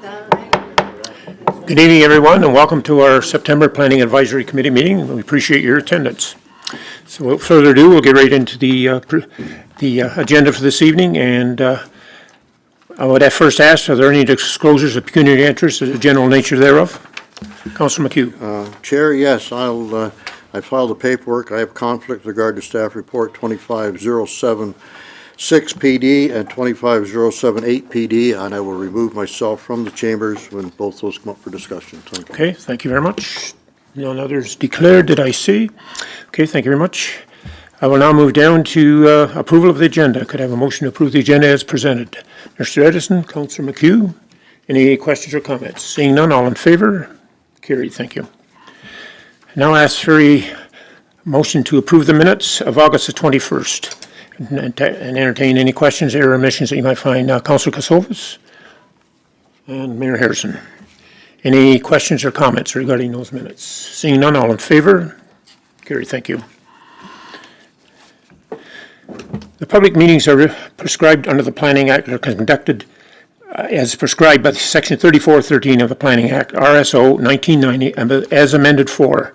Good evening, everyone, and welcome to our September Planning Advisory Committee meeting. We appreciate your attendance. So without further ado, we'll get right into the agenda for this evening, and I would first ask, are there any disclosures of pecuniary interest or the general nature thereof? Councillor McHugh. Chair, yes, I filed the paperwork. I have conflict with regard to staff report 25076 PD and 25078 PD, and I will remove myself from the chambers when both those come up for discussion. Thank you. Okay, thank you very much. None others declared, did I see? Okay, thank you very much. I will now move down to approval of the agenda. Could I have a motion to approve the agenda as presented? Mr. Edison, Councillor McHugh, any questions or comments? Seeing none, all in favor? Carried, thank you. Now ask for a motion to approve the minutes of August the 21st and entertain any questions or omissions that you might find. Councillor Kasovas and Mayor Harrison. Any questions or comments regarding those minutes? Seeing none, all in favor? Carried, thank you. The public meetings are prescribed under the Planning Act are conducted as prescribed by Section 3413 of the Planning Act, RSO 1990, as amended for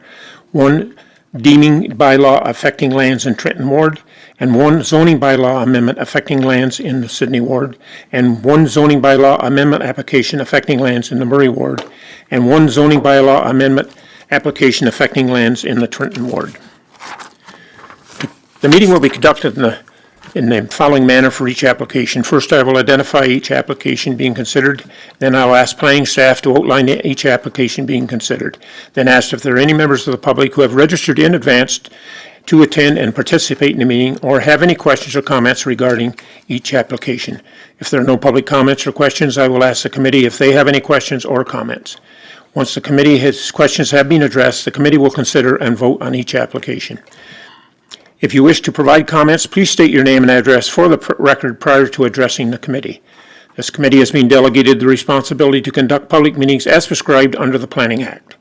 1. Deeming bylaw affecting lands in Trenton Ward, and 1 zoning bylaw amendment affecting lands in the Sydney Ward, and 1 zoning bylaw amendment application affecting lands in the Murray Ward, and 1 zoning bylaw amendment application affecting lands in the Trenton Ward. The meeting will be conducted in the following manner for each application. First, I will identify each application being considered. Then I'll ask planning staff to outline each application being considered. Then ask if there are any members of the public who have registered in advance to attend and participate in the meeting or have any questions or comments regarding each application. If there are no public comments or questions, I will ask the committee if they have any questions or comments. Once the committee's questions have been addressed, the committee will consider and vote on each application. If you wish to provide comments, please state your name and address for the record prior to addressing the committee. This committee has been delegated the responsibility to conduct public meetings as prescribed under the Planning Act.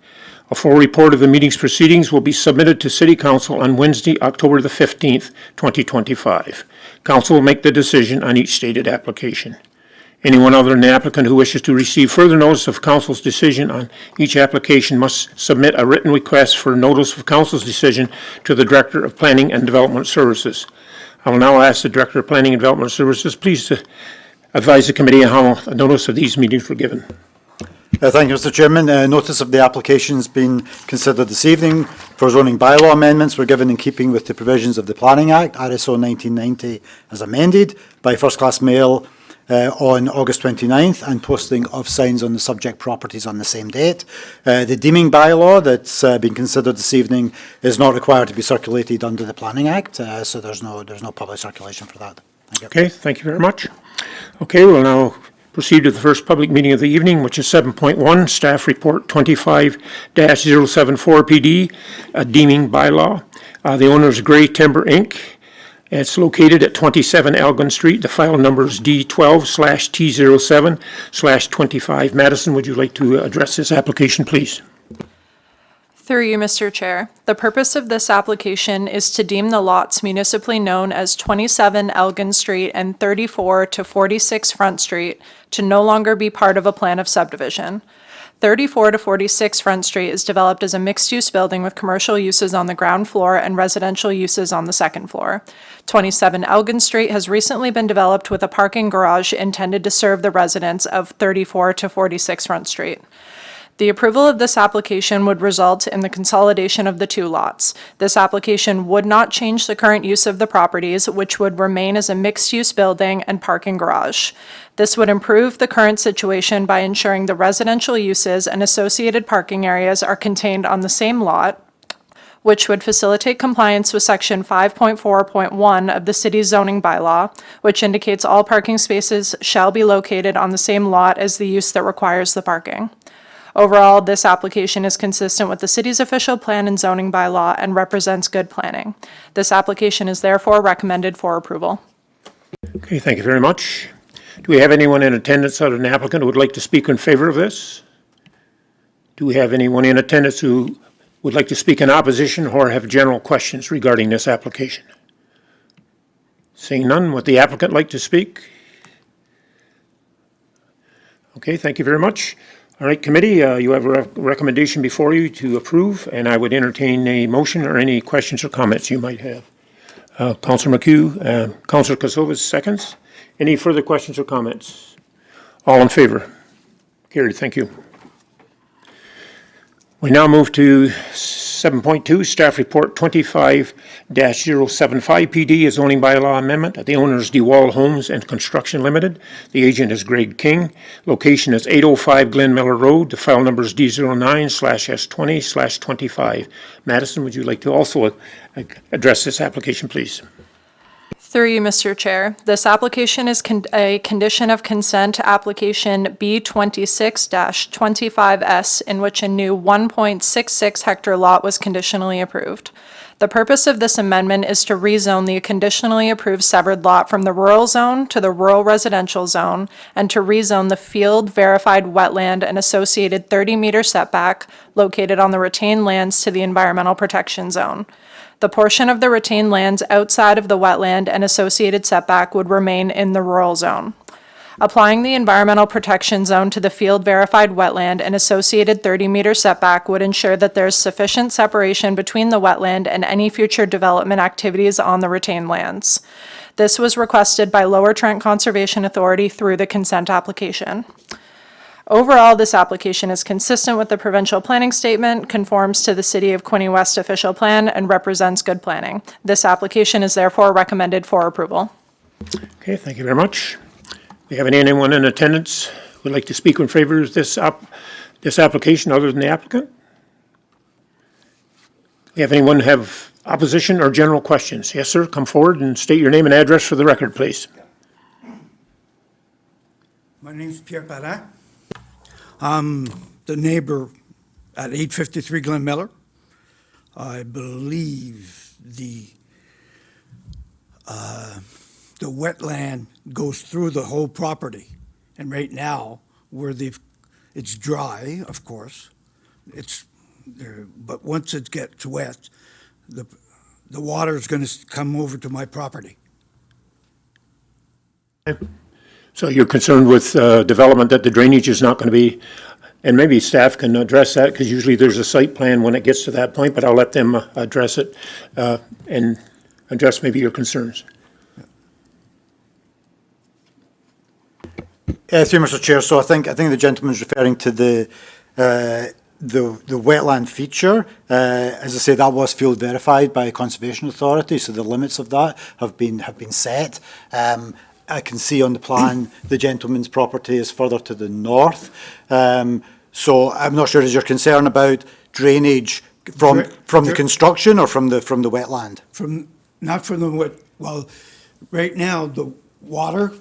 A full report of the meeting's proceedings will be submitted to City Council on Wednesday, October the 15th, 2025. Council will make the decision on each stated application. Anyone other than the applicant who wishes to receive further notice of Council's decision on each application must submit a written request for notice of Council's decision to the Director of Planning and Development Services. I will now ask the Director of Planning and Development Services please to advise the committee on how a notice of these meetings were given. Thank you, Mr. Chairman. Notice of the application has been considered this evening for zoning bylaw amendments were given in keeping with the provisions of the Planning Act, RSO 1990, as amended by first-class mail on August 29th, and posting of signs on the subject properties on the same date. The deeming bylaw that's been considered this evening is not required to be circulated under the Planning Act, so there's no public circulation for that. Thank you. Okay, thank you very much. Okay, we'll now proceed to the first public meeting of the evening, which is 7.1, Staff Report 25-074 PD, a deeming bylaw. The owner is Gray Timber Inc. It's located at 27 Elgin Street. The file number is D12/T07/25. Madison, would you like to address this application, please? Through you, Mr. Chair. The purpose of this application is to deem the lots municipally known as 27 Elgin Street and 34 to 46 Front Street to no longer be part of a plan of subdivision. 34 to 46 Front Street is developed as a mixed-use building with commercial uses on the ground floor and residential uses on the second floor. 27 Elgin Street has recently been developed with a parking garage intended to serve the residents of 34 to 46 Front Street. The approval of this application would result in the consolidation of the two lots. This application would not change the current use of the properties, which would remain as a mixed-use building and parking garage. This would improve the current situation by ensuring the residential uses and associated parking areas are contained on the same lot, which would facilitate compliance with Section 5.4.1 of the city's zoning bylaw, which indicates all parking spaces shall be located on the same lot as the use that requires the parking. Overall, this application is consistent with the city's official plan and zoning bylaw and represents good planning. This application is therefore recommended for approval. Okay, thank you very much. Do we have anyone in attendance other than an applicant who would like to speak in favor of this? Do we have anyone in attendance who would like to speak in opposition or have general questions regarding this application? Seeing none, would the applicant like to speak? Okay, thank you very much. All right, committee, you have a recommendation before you to approve, and I would entertain a motion or any questions or comments you might have. Councillor McHugh, Councillor Kosovas seconds. Any further questions or comments? All in favor? Carried, thank you. We now move to 7.2, Staff Report 25-075 PD, a zoning bylaw amendment. The owner is DeWall Homes and Construction Limited. The agent is Greg King. Location is 805 Glen Miller Road. The file number is D09/S20/25. Madison, would you like to also address this application, please? Through you, Mr. Chair. This application is a condition of consent application B26-25S, in which a new 1.66 hectare lot was conditionally approved. The purpose of this amendment is to rezone the conditionally approved severed lot from the rural zone to the rural residential zone, and to rezone the field verified wetland and associated 30-meter setback located on the retained lands to the environmental protection zone. The portion of the retained lands outside of the wetland and associated setback would remain in the rural zone. Applying the environmental protection zone to the field verified wetland and associated 30-meter setback would ensure that there is sufficient separation between the wetland and any future development activities on the retained lands. This was requested by Lower Trent Conservation Authority through the consent application. Overall, this application is consistent with the provincial planning statement, conforms to the City of Quinte West official plan, and represents good planning. This application is therefore recommended for approval. Okay, thank you very much. Do we have anyone in attendance who would like to speak in favor of this application other than the applicant? Do we have anyone have opposition or general questions? Yes, sir, come forward and state your name and address for the record, please. My name's Pierre Parra. I'm the neighbor at 853 Glen Miller. I believe the wetland goes through the whole property. And right now, where it's dry, of course, it's there, but once it gets wet, the water is going to come over to my property. So you're concerned with development that the drainage is not going to be, and maybe staff can address that, because usually there's a site plan when it gets to that point, but I'll let them address it and address maybe your concerns. Through Mr. Chair, so I think the gentleman's referring to the wetland feature. As I say, that was field verified by a conservation authority, so the limits of that have been set. I can see on the plan the gentleman's property is further to the north. So I'm not sure, is your concern about drainage from the construction or from the wetland? Not from the wet. Well, right now the water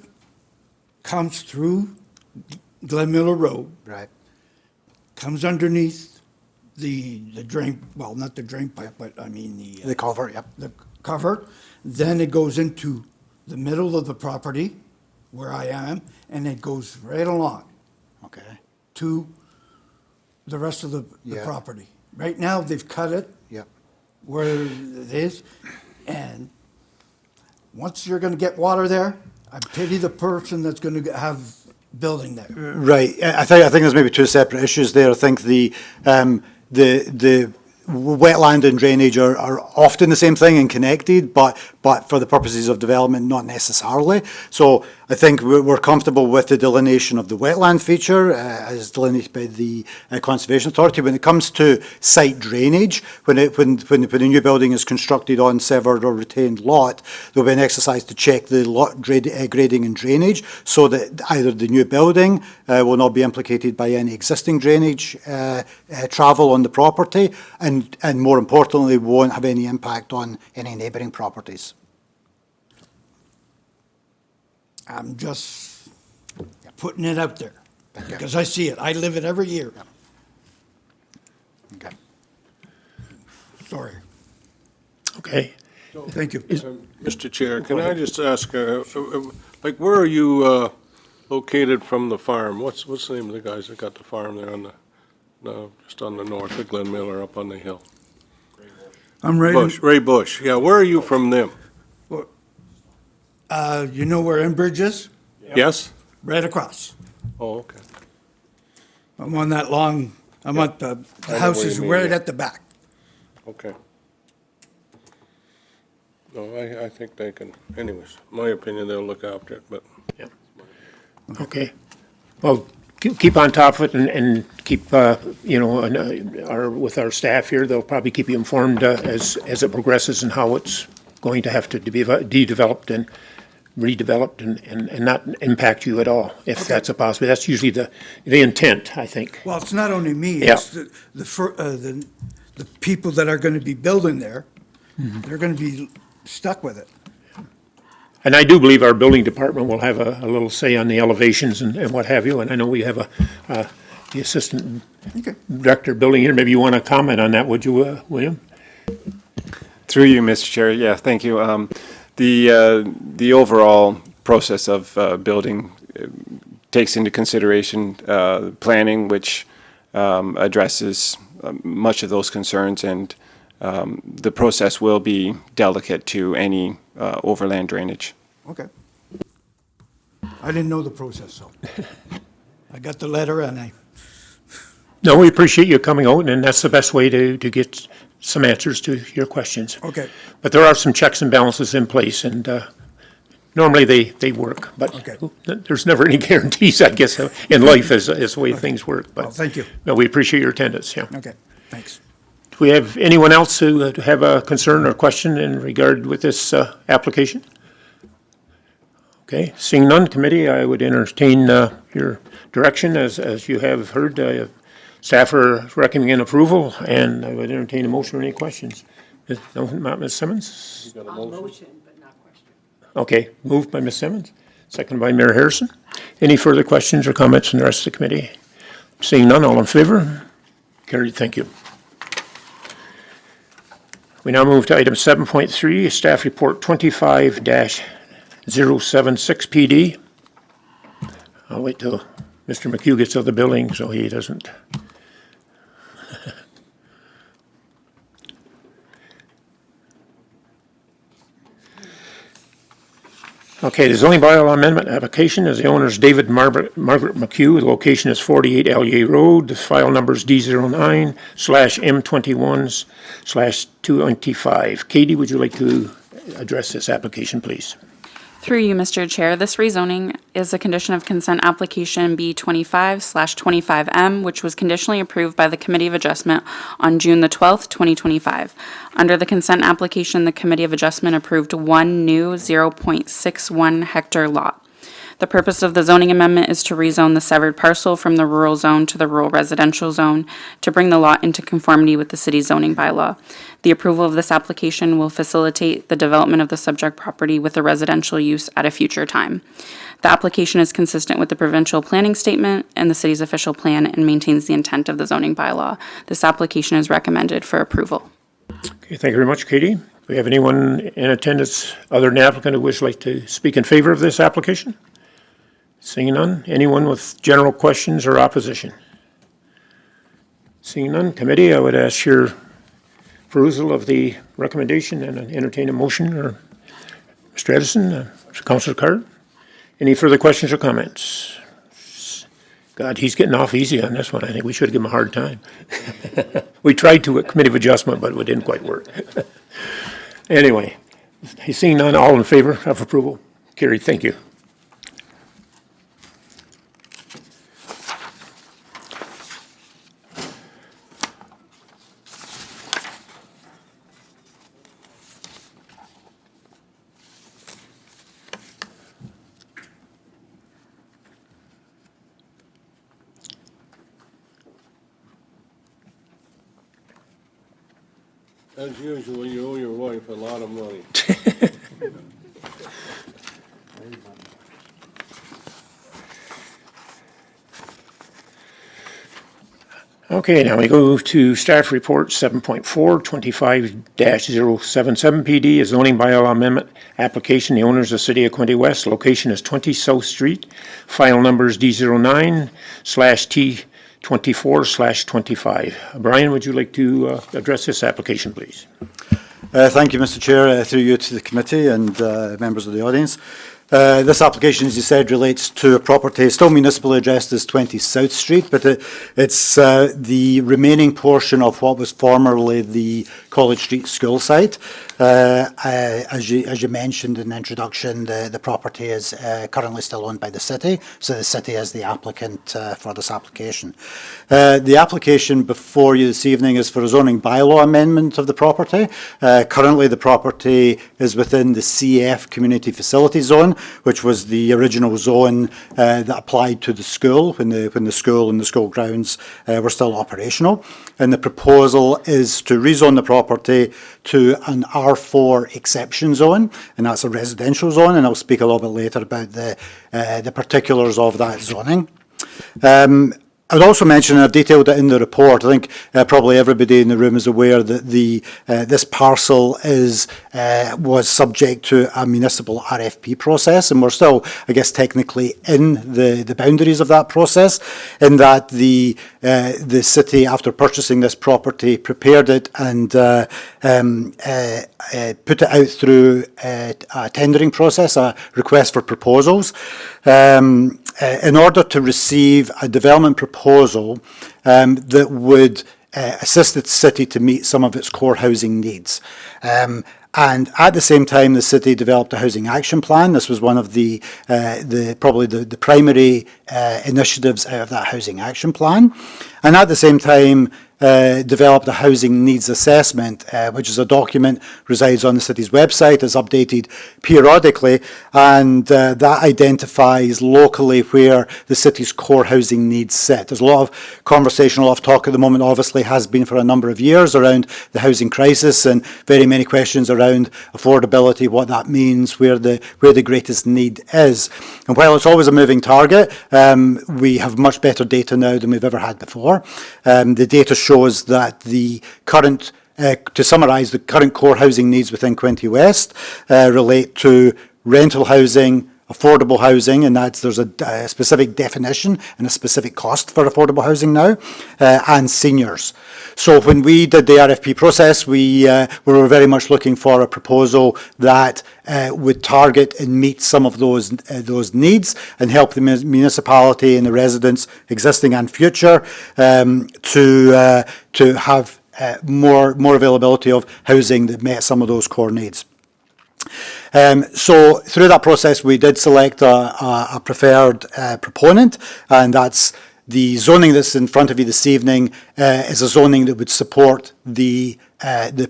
comes through Glen Miller Road. Right. Comes underneath the drain. Well, not the drain pipe, but I mean The culvert, yep. the cover. Then it goes into the middle of the property where I am, and it goes right along Okay. to the rest of the Yeah. property. Right now, they've cut it Yep. where it is, and once you're going to get water there, I pity the person that's going to have building there. Right. I think there's maybe two separate issues there. I think the wetland and drainage are often the same thing and connected, but for the purposes of development, not necessarily. So I think we're comfortable with the delineation of the wetland feature as delineated by the Conservation Authority. When it comes to site drainage, when a new building is constructed on severed or retained lot, there'll be an exercise to check the lot grading and drainage, so that either the new building will not be implicated by any existing drainage travel on the property, and more importantly, won't have any impact on any neighbouring properties. I'm just putting it out there because I see it. I live it every year. Okay. Sorry. Okay. Thank you. Mr. Chair, can I just ask, like, where are you located from the farm? What's the name of the guys that got the farm there on just on the north of Glen Miller up on the hill? I'm right. Ray Bush. Yeah, where are you from them? You know where Enbridge is? Yes? Right across. Oh, okay. I'm on that long, I'm at the I know house where you is mean, right yeah. at the back. Okay. No, I think they can, anyways, my opinion, they'll look after it, but Okay. Well, keep on top of it and keep, with our staff here, they'll probably keep you informed as it progresses and how it's going to have to be de-developed and redeveloped and not impact you at all, if that's a possibility. That's usually the intent, I think. Well, it's not only me, Yeah. it's the people that are going to be building there. They're going to be stuck with it. And I do believe our building department will have a little say on the elevations and what have you. And I know we have the assistant Okay. director of building here. Maybe you want to comment on that, would you, William? Through you, Mr. Chair. Yeah, thank you. The overall process of building takes into consideration planning, which addresses much of those concerns, and the process will be delicate to any overland drainage. Okay. I didn't know the process, so. I got the letter and No, we appreciate you coming out, and that's the best way to get some answers to your questions. okay, But there are some checks and balances in place, and normally they work. But Okay. there's never any guarantees, I guess, in life as the way things work. well, But thank you. no, we appreciate your attendance, yeah. Okay, thanks. Do we have anyone else who have a concern or question in regard with this application? Okay, seeing none, committee, I would entertain your direction as you have heard. Staff are recommending approval, and I would entertain a motion or any questions. No, not Ms. Simmons? you got a motion? Motion, but not question. Okay, moved by Ms. Simmons, seconded by Mayor Harrison. Any further questions or comments from the rest of the committee? Seeing none, all in favor? Carried, thank you. We now move to item 7.3, Staff Report 25-076 PD. I'll wait till Mr. McHugh gets to the building so he doesn't. Okay, the zoning bylaw amendment application is the owner's David Margaret McHugh. The location is 48 Allier Road. The file number is D09/M21/225. Katie, would you like to address this application, please? Through you, Mr. Chair, this rezoning is a condition of consent application B25/25M, which was conditionally approved by the Committee of Adjustment on June the 12th, 2025. Under the consent application, the Committee of Adjustment approved one new 0.61 hectare lot. The purpose of the zoning amendment is to rezone the severed parcel from the rural zone to the rural residential zone to bring the lot into conformity with the city's zoning bylaw. The approval of this application will facilitate the development of the subject property with a residential use at a future time. The application is consistent with the provincial planning statement and the city's official plan and maintains the intent of the zoning bylaw. This application is recommended for approval. Okay, thank you very much, Katie. Do we have anyone in attendance other than the applicant who would like to speak in favor of this application? Seeing none, anyone with general questions or opposition? Seeing none, committee, I would ask your perusal of the recommendation and entertain a motion, or Mr. Edison, Councilor Card. Any further questions or comments? God, he's getting off easy on this one. I think we should give him a hard time. We tried to at Committee of Adjustment, but it didn't quite work. Anyway, seeing none, all in favor of approval? Carried, thank you. As usual, you owe your wife a lot of money. Okay, now we go to staff report 7.4, 25-077 PD, a zoning bylaw amendment application. The owner is the city of Quinte West. Location is 20 South Street. File number is D09/T24/25. Brian, would you like to address this application, please? Thank you, Mr. Chair. Through you to the committee and members of the audience. This application, as you said, relates to a property still municipally addressed as 20 South Street, but it's the remaining portion of what was formerly the College Street school site. As you mentioned in the introduction, the property is currently still owned by the city, so the city is the applicant for this application. The application before you this evening is for a zoning bylaw amendment of the property. Currently, the property is within the CF Community Facility Zone, which was the original zone that applied to the school when the school and the school grounds were still operational. And the proposal is to rezone the property to an R4 exception zone, and that's a residential zone, and I'll speak a little bit later about the particulars of that zoning. I would also mention, and I've detailed it in the report, I think probably everybody in the room is aware that this parcel was subject to a municipal RFP process, and we're still, I guess, technically in the boundaries of that process, in that the city, after purchasing this property, prepared it and put it out through a tendering process, a request for proposals, in order to receive a development proposal that would assist the city to meet some of its core housing needs. And at the same time, the city developed a housing action plan. This was one of probably the primary initiatives out of that housing action plan. And at the same time, developed a housing needs assessment, which is a document, resides on the city's website, is updated periodically, and that identifies locally where the city's core housing needs sit. There's a lot of conversation, a lot of talk at the moment, obviously has been for a number of years, around the housing crisis, and very many questions around affordability, what that means, where the greatest need is. And while it's always a moving target, we have much better data now than we've ever had before. The data shows that the current, to summarise, the current core housing needs within Quinte West relate to rental housing, affordable housing, and there's a specific definition and a specific cost for affordable housing now, and seniors. So when we did the RFP process, we were very much looking for a proposal that would target and meet some of those needs and help the municipality and the residents, existing and future, to have more availability of housing that met some of those core needs. So through that process, we did select a preferred proponent, and that's the zoning that's in front of you this evening is a zoning that would support the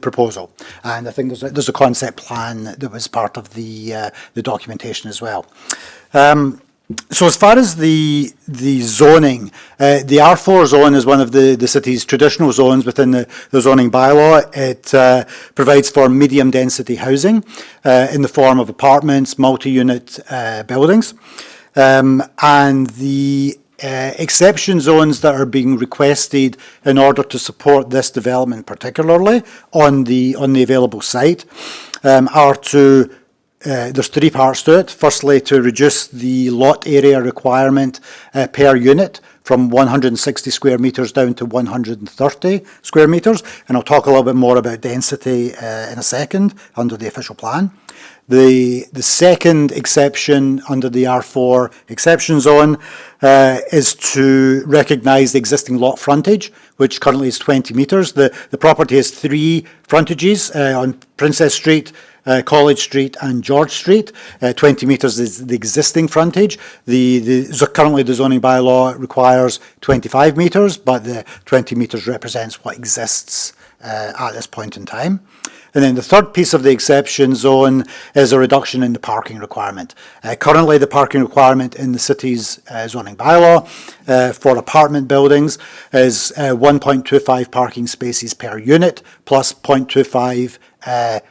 proposal. And I think there's a concept plan that was part of the documentation as well. So as far as the zoning, the R4 zone is one of the city's traditional zones within the zoning bylaw. It provides for medium density housing in the form of apartments, multi-unit buildings. And the exception zones that are being requested in order to support this development, particularly on the available site, are to there's three parts to it. Firstly, to reduce the lot area requirement per unit from 160 square metres down to 130 square metres. And I'll talk a little bit more about density in a second under the official plan. The second exception under the R4 exception zone is to recognise the existing lot frontage, which currently is 20 metres. The property has three frontages on Princess Street, College Street and George Street. 20 metres is the existing frontage. Currently the zoning bylaw requires 25 metres, but the 20 metres represents what exists at this point in time. And then the third piece of the exception zone is a reduction in the parking requirement. Currently, the parking requirement in the city's zoning bylaw for apartment buildings is 1.25 parking spaces per unit plus 0.25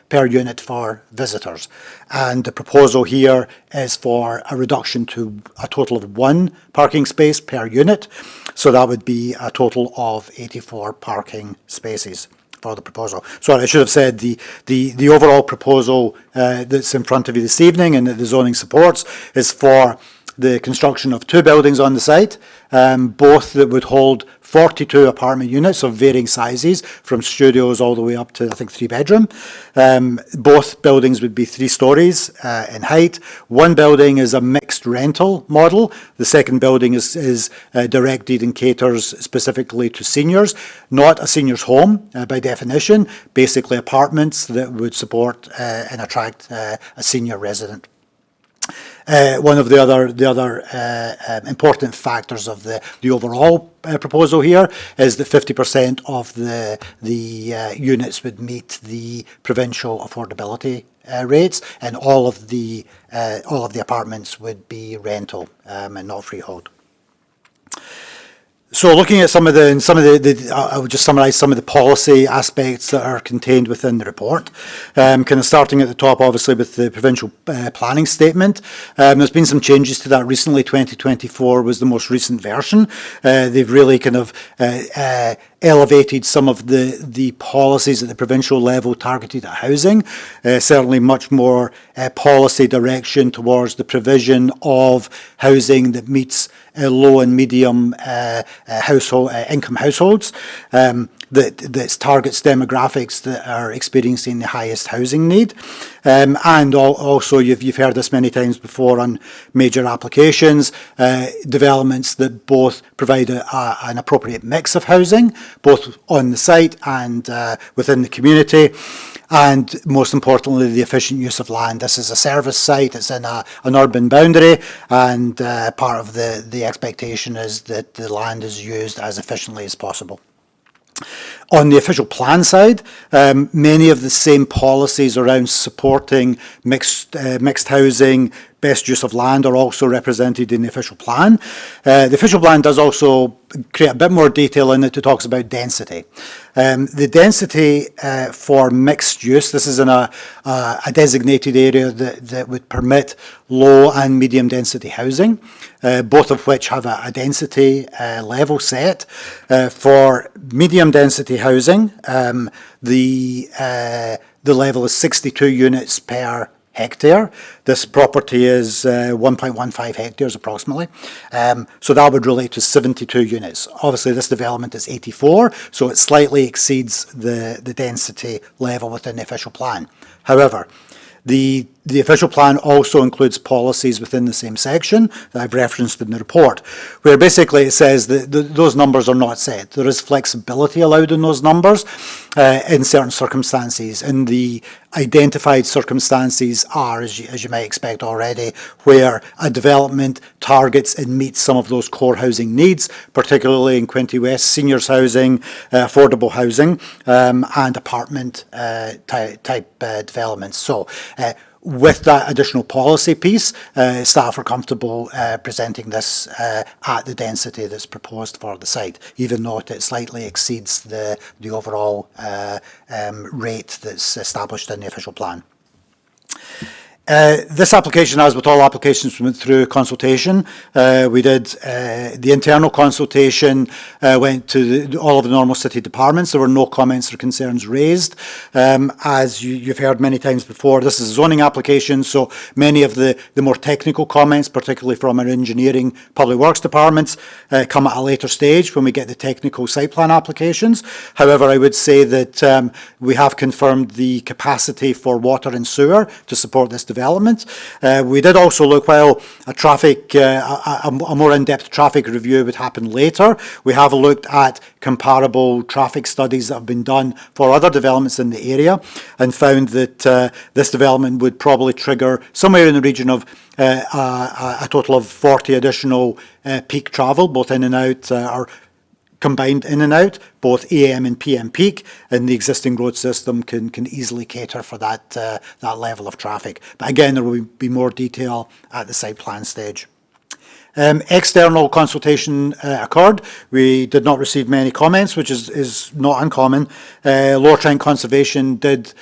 per unit for visitors. And the proposal here is for a reduction to a total of 1 parking space per unit. So that would be a total of 84 parking spaces for the proposal. So I should have said the overall proposal that's in front of you this evening and that the zoning supports is for the construction of 2 buildings on the site, both that would hold 42 apartment units of varying sizes, from studios all the way up to, I think, 3-bedroom. Both buildings would be 3 stories in height. One building is a mixed rental model. The second building is directed and caters specifically to seniors, not a senior's home by definition, basically apartments that would support and attract a senior resident. One of the other important factors of the overall proposal here is that 50% of the units would meet the provincial affordability rates, and all of the apartments would be rental and not freehold. So looking at some of the I would just summarise some of the policy aspects that are contained within the report. Kind of starting at the top, obviously, with the provincial planning statement. There's been some changes to that recently. 2024 was the most recent version. They've really kind of elevated some of the policies at the provincial level targeted at housing. Certainly much more policy direction towards the provision of housing that meets low and medium income households, that targets demographics that are experiencing the highest housing need. And also, you've heard this many times before on major applications, developments that both provide an appropriate mix of housing, both on the site and within the community. And most importantly, the efficient use of land. This is a service site, it's in an urban boundary, and part of the expectation is that the land is used as efficiently as possible. On the official plan side, many of the same policies around supporting mixed housing, best use of land are also represented in the official plan. The official plan does also create a bit more detail in it. It talks about density. The density for mixed use, this is in a designated area that would permit low and medium density housing, both of which have a density level set. For medium density housing, the level is 62 units per hectare. This property is 1.15 hectares approximately. So that would relate to 72 units. Obviously this development is 84, so it slightly exceeds the density level within the official plan. However, the official plan also includes policies within the same section that I've referenced in the report, where basically it says that those numbers are not set. There is flexibility allowed in those numbers in certain circumstances, and the identified circumstances are, as you might expect already, where a development targets and meets some of those core housing needs, particularly in Quinte West, seniors housing, affordable housing, and apartment type developments. So with that additional policy piece, staff are comfortable presenting this at the density that's proposed for the site, even though it slightly exceeds the overall rate that's established in the official plan. This application, as with all applications, went through consultation. We did the internal consultation, went to all of the normal city departments. There were no comments or concerns raised. As you've heard many times before, this is a zoning application, so many of the more technical comments, particularly from our engineering public works departments, come at a later stage when we get the technical site plan applications. However, I would say that we have confirmed the capacity for water and sewer to support this development. We did also look, while a more in-depth traffic review would happen later, we have looked at comparable traffic studies that have been done for other developments in the area and found that this development would probably trigger somewhere in the region of a total of 40 additional peak travel, both in and out, or combined in and out, both AM and PM peak, and the existing road system can easily cater for that level of traffic. But again, there will be more detail at the site plan stage. External consultation occurred. We did not receive many comments, which is not uncommon. Lower Trent Conservation did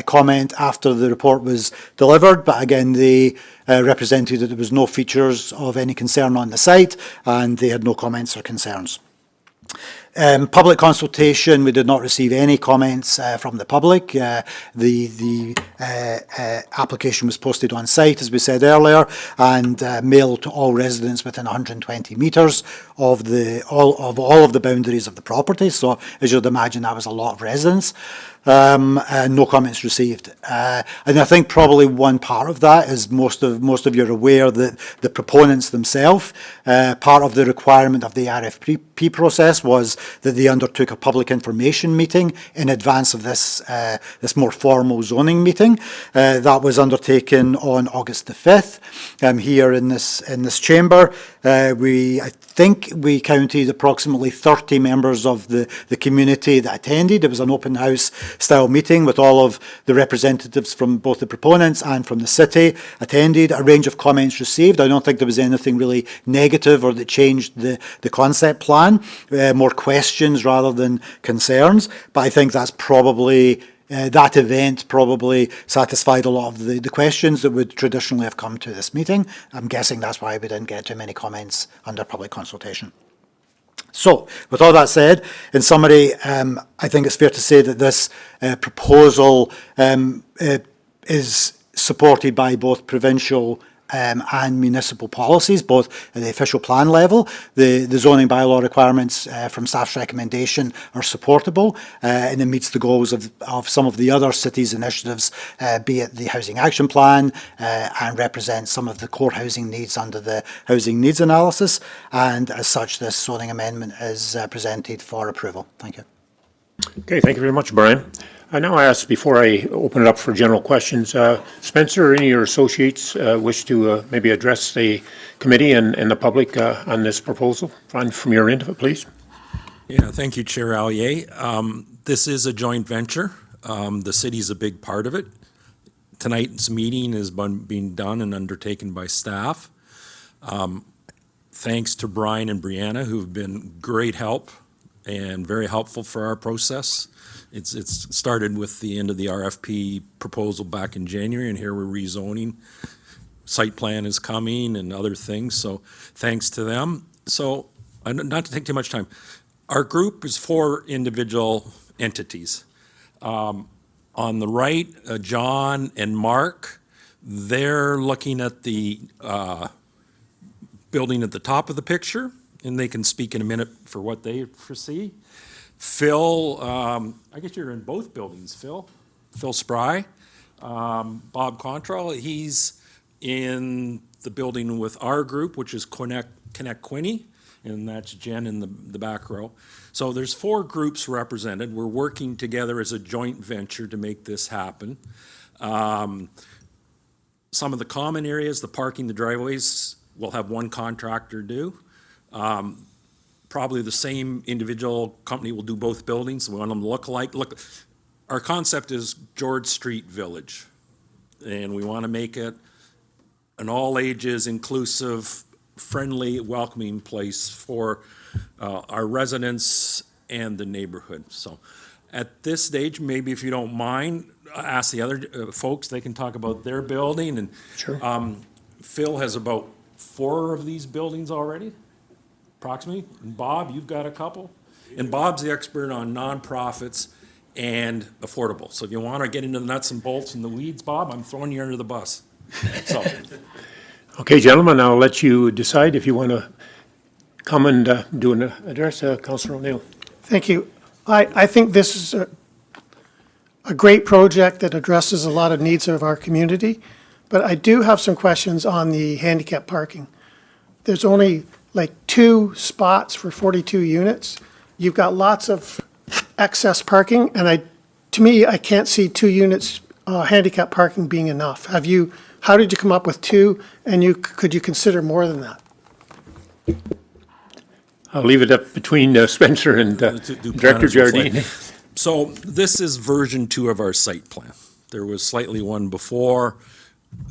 comment after the report was delivered, but again, they represented that there was no features of any concern on the site, and they had no comments or concerns. Public consultation, we did not receive any comments from the public. The application was posted on site, as we said earlier, and mailed to all residents within 120 metres of all of the boundaries of the property. So, as you'd imagine, that was a lot of residents. And no comments received. And I think probably one part of that is most of you are aware that the proponents themselves, part of the requirement of the RFP process was that they undertook a public information meeting in advance of this more formal zoning meeting. That was undertaken on August the 5th here in this chamber. I think we counted approximately 30 members of the community that attended. It was an open house style meeting with all of the representatives from both the proponents and from the city attended. A range of comments received. I don't think there was anything really negative or that changed the concept plan. More questions rather than concerns. But I think that's probably that event probably satisfied a lot of the questions that would traditionally have come to this meeting. I'm guessing that's why we didn't get too many comments under public consultation. So, with all that said, in summary, I think it's fair to say that this proposal is supported by both provincial and municipal policies, both at the official plan level. The zoning bylaw requirements from staff's recommendation are supportable, and it meets the goals of some of the other cities' initiatives, be it the Housing Action Plan, and represents some of the core housing needs under the Housing Needs Analysis, and as such, this zoning amendment is presented for approval. Thank you. Okay, thank you very much, Brian. I now ask, before I open it up for general questions, Spencer or any of your associates wish to maybe address the committee and the public on this proposal? From your end of it, please. Yeah, thank you, Chair Allier. This is a joint venture. The city's a big part of it. Tonight's meeting is being done and undertaken by staff. Thanks to Brian and Brianna, who've been great help and very helpful for our process. It's started with the end of the RFP proposal back in January, and here we're rezoning. Site plan is coming and other things, so thanks to them. So, not to take too much time, our group is 4 individual entities. On the right, John and Mark, they're looking at the building at the top of the picture, and they can speak in a minute for what they foresee. Phil, I guess you're in both buildings, Phil. Phil Spry. Bob Contral, he's in the building with our group, which is Connect Quinte, and that's Jen in the back row. So there's 4 groups represented. We're working together as a joint venture to make this happen. Some of the common areas, the parking, the driveways, will have one contractor do. Probably the same individual company will do both buildings. We want them to look alike. Look, our concept is George Street Village, and we want to make it an all-ages, inclusive, friendly, welcoming place for our residents and the neighborhood. So at this stage, maybe if you don't mind, ask the other folks, they can talk about their building. And Sure. Phil has about 4 of these buildings already, approximately. And Bob, you've got a couple. And Bob's the expert on nonprofits and affordable. So if you want to get into the nuts and bolts and the weeds, Bob, I'm throwing you under the bus. So, Okay, gentlemen, I'll let you decide if you want to come and do an address. Councillor O'Neill. Thank you. I think this is a great project that addresses a lot of needs of our community, but I do have some questions on the handicap parking. There's only like 2 spots for 42 units. You've got lots of excess parking, and to me, I can't see 2 units handicap parking being enough. How did you come up with 2, and could you consider more than that? I'll leave it up between Spencer and to do Director planners will Jardine. So this is version 2 of our site plan. There was slightly one before.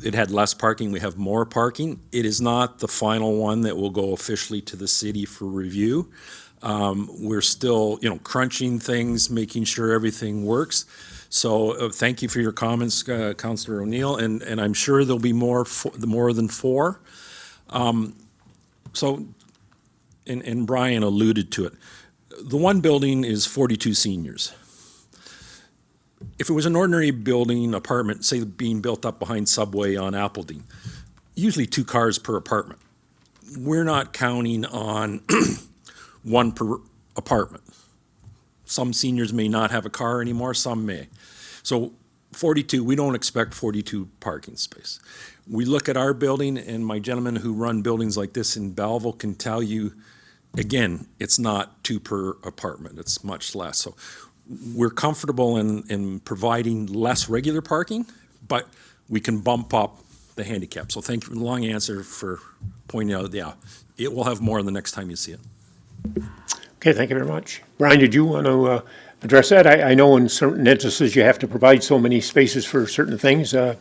It had less parking. We have more parking. It is not the final one that will go officially to the city for review. We're still, crunching things, making sure everything works. So thank you for your comments, Councillor O'Neill, and I'm sure there'll be more than 4. And Brian alluded to it. The one building is 42 seniors. If it was an ordinary building, apartment, say being built up behind Subway on Appledene, usually 2 cars per apartment. We're not counting on 1 per apartment. Some seniors may not have a car anymore, some may. So 42, we don't expect 42 parking space. We look at our building, and my gentlemen who run buildings like this in Belleville can tell you, again, it's not 2 per apartment, it's much less. So we're comfortable in providing less regular parking, but we can bump up the handicap. So thank you for the long answer for pointing out, yeah, it will have more the next time you see it. Okay, thank you very much. Brian, did you want to address that? I know in certain instances you have to provide so many spaces for certain things, and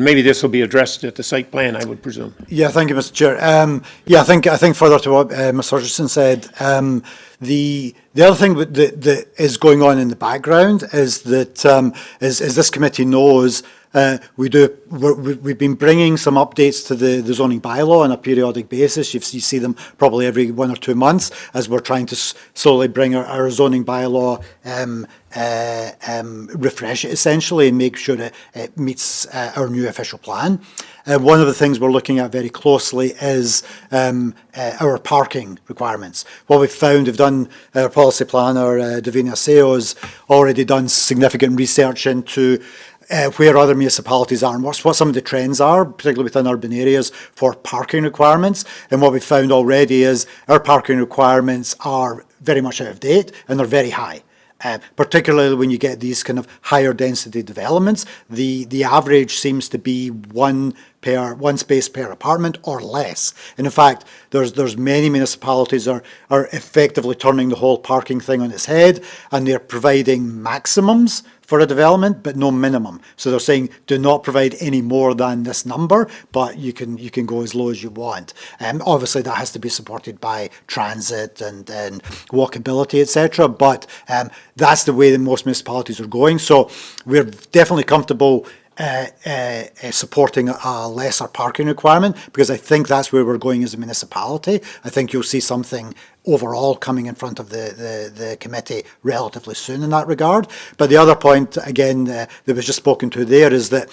maybe this will be addressed at the site plan, I would presume. Yeah, thank you, Mr. Chair. Yeah, I think further to what Ms. Hutchinson said, the other thing that is going on in the background is that, as this committee knows, we've been bringing some updates to the zoning bylaw on a periodic basis. You see them probably every 1 or 2 months as we're trying to slowly bring our zoning bylaw refresh it essentially and make sure that it meets our new official plan. One of the things we're looking at very closely is our parking requirements. What we've found, we've done, our policy planner, Davina Seo, has already done significant research into where other municipalities are and what some of the trends are, particularly within urban areas, for parking requirements. And what we've found already is our parking requirements are very much out of date and they're very high. Particularly when you get these kind of higher density developments, the average seems to be one space per apartment or less. And in fact, there's many municipalities are effectively turning the whole parking thing on its head, and they're providing maximums for a development, but no minimum. So they're saying, do not provide any more than this number, but you can go as low as you want. Obviously, that has to be supported by transit and walkability, etc. But that's the way that most municipalities are going. So we're definitely comfortable supporting a lesser parking requirement, because I think that's where we're going as a municipality. I think you'll see something overall coming in front of the committee relatively soon in that regard. But the other point, again, that was just spoken to there is that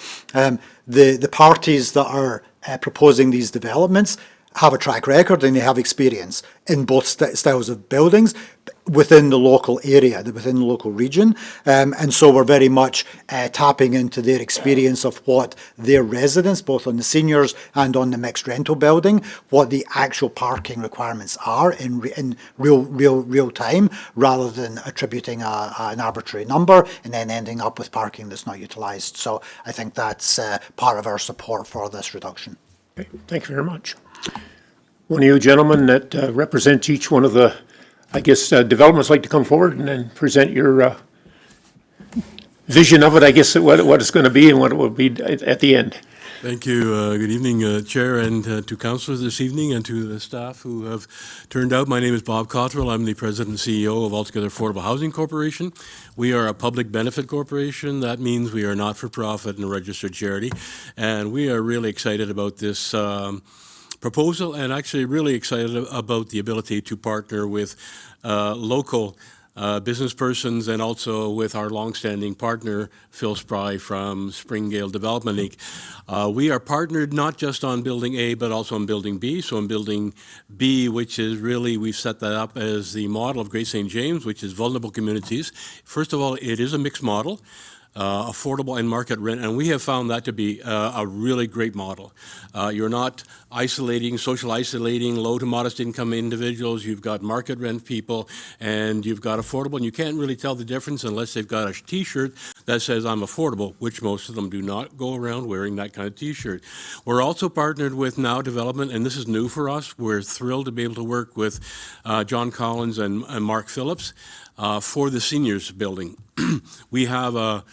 the parties that are proposing these developments have a track record and they have experience in both styles of buildings within the local area, within the local region. And so we're very much tapping into their experience of what their residents, both on the seniors and on the mixed rental building, what the actual parking requirements are in real time, rather than attributing an arbitrary number and then ending up with parking that's not utilised. So I think that's part of our support for this reduction. Okay, thank you very much. One of you gentlemen that represents each one of the, I guess, developments like to come forward and then present your vision of it, I guess, what it's going to be and what it will be at the end. Thank you. Good evening, Chair, and to councillors this evening, and to the staff who have turned out. My name is Bob Cottrell. I'm the President and CEO of Altogether Affordable Housing Corporation. We are a public benefit corporation. That means we are not for profit and a registered charity, and we are really excited about this proposal, and actually really excited about the ability to partner with local business persons, and also with our longstanding partner, Phil Spry from Springdale Development Inc. We are partnered not just on Building A, but also on Building B. So in Building B, which is really, we've set that up as the model of Great St. James, which is vulnerable communities. First of all, it is a mixed model. Affordable and market rent, and we have found that to be a really great model. You're not social isolating low to modest income individuals. You've got market rent people, and you've got affordable, and you can't really tell the difference unless they've got a t-shirt that says I'm affordable, which most of them do not go around wearing that kind of t-shirt. We're also partnered with Now Development, and this is new for us. We're thrilled to be able to work with John Collins and Mark Phillips for the seniors building. We have a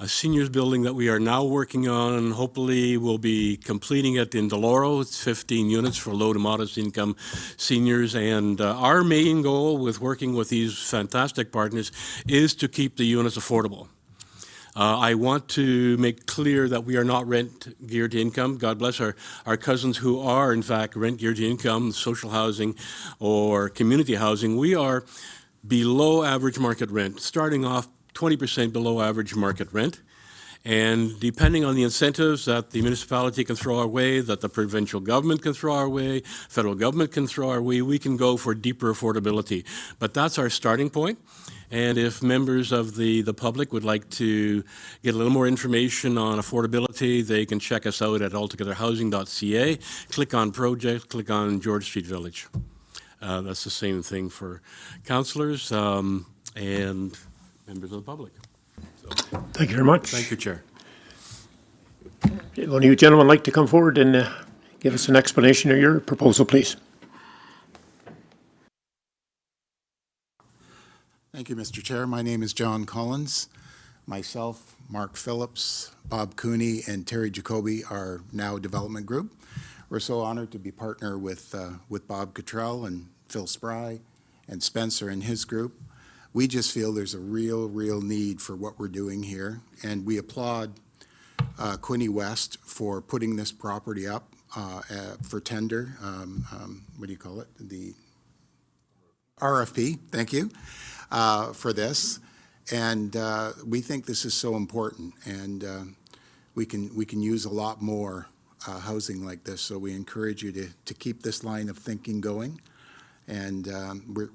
seniors building that we are now working on, and hopefully we'll be completing it in Deloro. It's 15 units for low to modest income seniors, and our main goal with working with these fantastic partners is to keep the units affordable. I want to make clear that we are not rent geared to income. God bless our cousins who are, in fact, rent geared to income, social housing or community housing. We are below average market rent, starting off 20% below average market rent. And depending on the incentives that the municipality can throw our way, that the provincial government can throw our way, federal government can throw our way, we can go for deeper affordability. But that's our starting point. And if members of the public would like to get a little more information on affordability, they can check us out at altogetherhousing.ca. Click on project, click on George Street Village. That's the same thing for councillors and members of the public. Thank you very much. Thank you, Chair. One of you gentlemen like to come forward and give us an explanation of your proposal, please? Thank you, Mr. Chair. My name is John Collins. Myself, Mark Phillips, Bob Cooney, and Terry Jacoby are Now Development Group. We're so honored to be partner with Bob Cottrell and Phil Spry and Spencer and his group. We just feel there's a real need for what we're doing here, and we applaud Quinte West for putting this property up for tender. What do you call it? The RFP. Thank you for this, and we think this is so important, and we can use a lot more housing like this. So we encourage you to keep this line of thinking going. And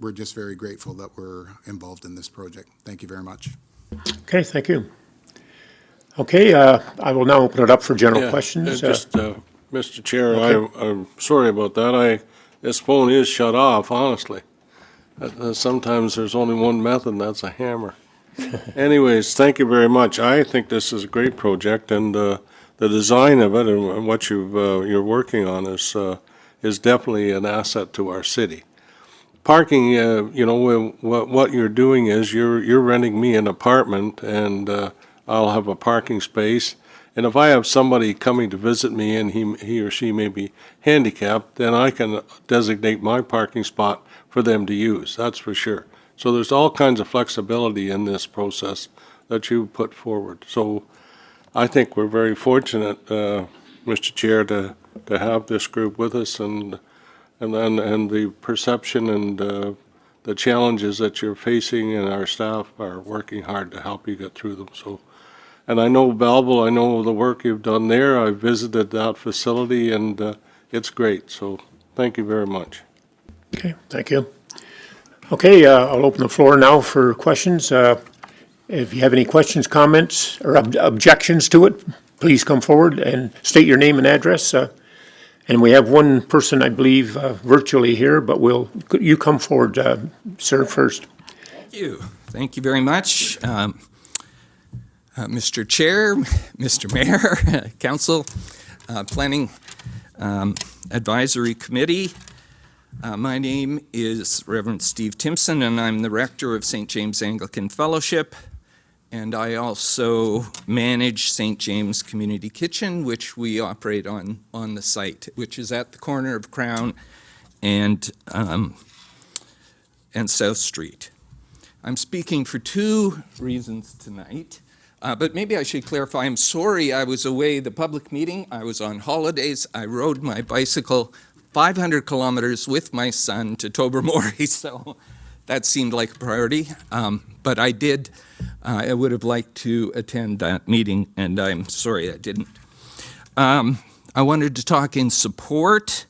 we're just very grateful that we're involved in this project. Thank you very much. Okay, thank you. Okay, I will now open it up for general Yeah, questions. Just, Mr. Chair, Okay. I'm sorry about that. This phone is shut off, honestly. Sometimes there's only one method, and that's a hammer. Anyways, thank you very much. I think this is a great project, and the design of it and what you're working on is definitely an asset to our city. Parking, what you're doing is you're renting me an apartment, and I'll have a parking space. And if I have somebody coming to visit me and he or she may be handicapped, then I can designate my parking spot for them to use, that's for sure. So there's all kinds of flexibility in this process that you put forward. So I think we're very fortunate, Mr. Chair, to have this group with us, and the perception and the challenges that you're facing, and our staff are working hard to help you get through them. So, and I know Belleville, I know the work you've done there. I visited that facility, and it's great. So thank you very much. Okay, thank you. Okay, I'll open the floor now for questions. If you have any questions, comments, or objections to it, please come forward and state your name and address. And we have one person, I believe, virtually here, but you come forward, sir, first. Thank you very much. Mr. Chair, Mr. Mayor, Council, Planning Advisory Committee. My name is Reverend Steve Timpson, and I'm the rector of St. James Anglican Fellowship. And I also manage St. James Community Kitchen, which we operate on the site, which is at the corner of Crown and South Street. I'm speaking for two reasons tonight, but maybe I should clarify. I'm sorry I was away the public meeting. I was on holidays. I rode my bicycle 500 kilometers with my son to Tobermory, so that seemed like a priority. But I would have liked to attend that meeting, and I'm sorry I didn't. I wanted to talk in support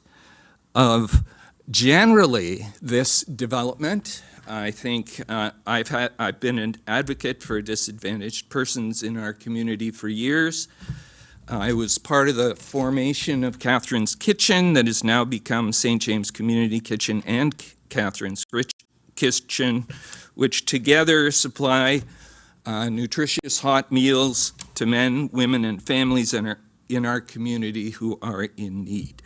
of generally this development. I think I've been an advocate for disadvantaged persons in our community for years. I was part of the formation of Catherine's Kitchen that has now become St. James Community Kitchen and Catherine's Kitchen, which together supply nutritious hot meals to men, women, and families in our community who are in need.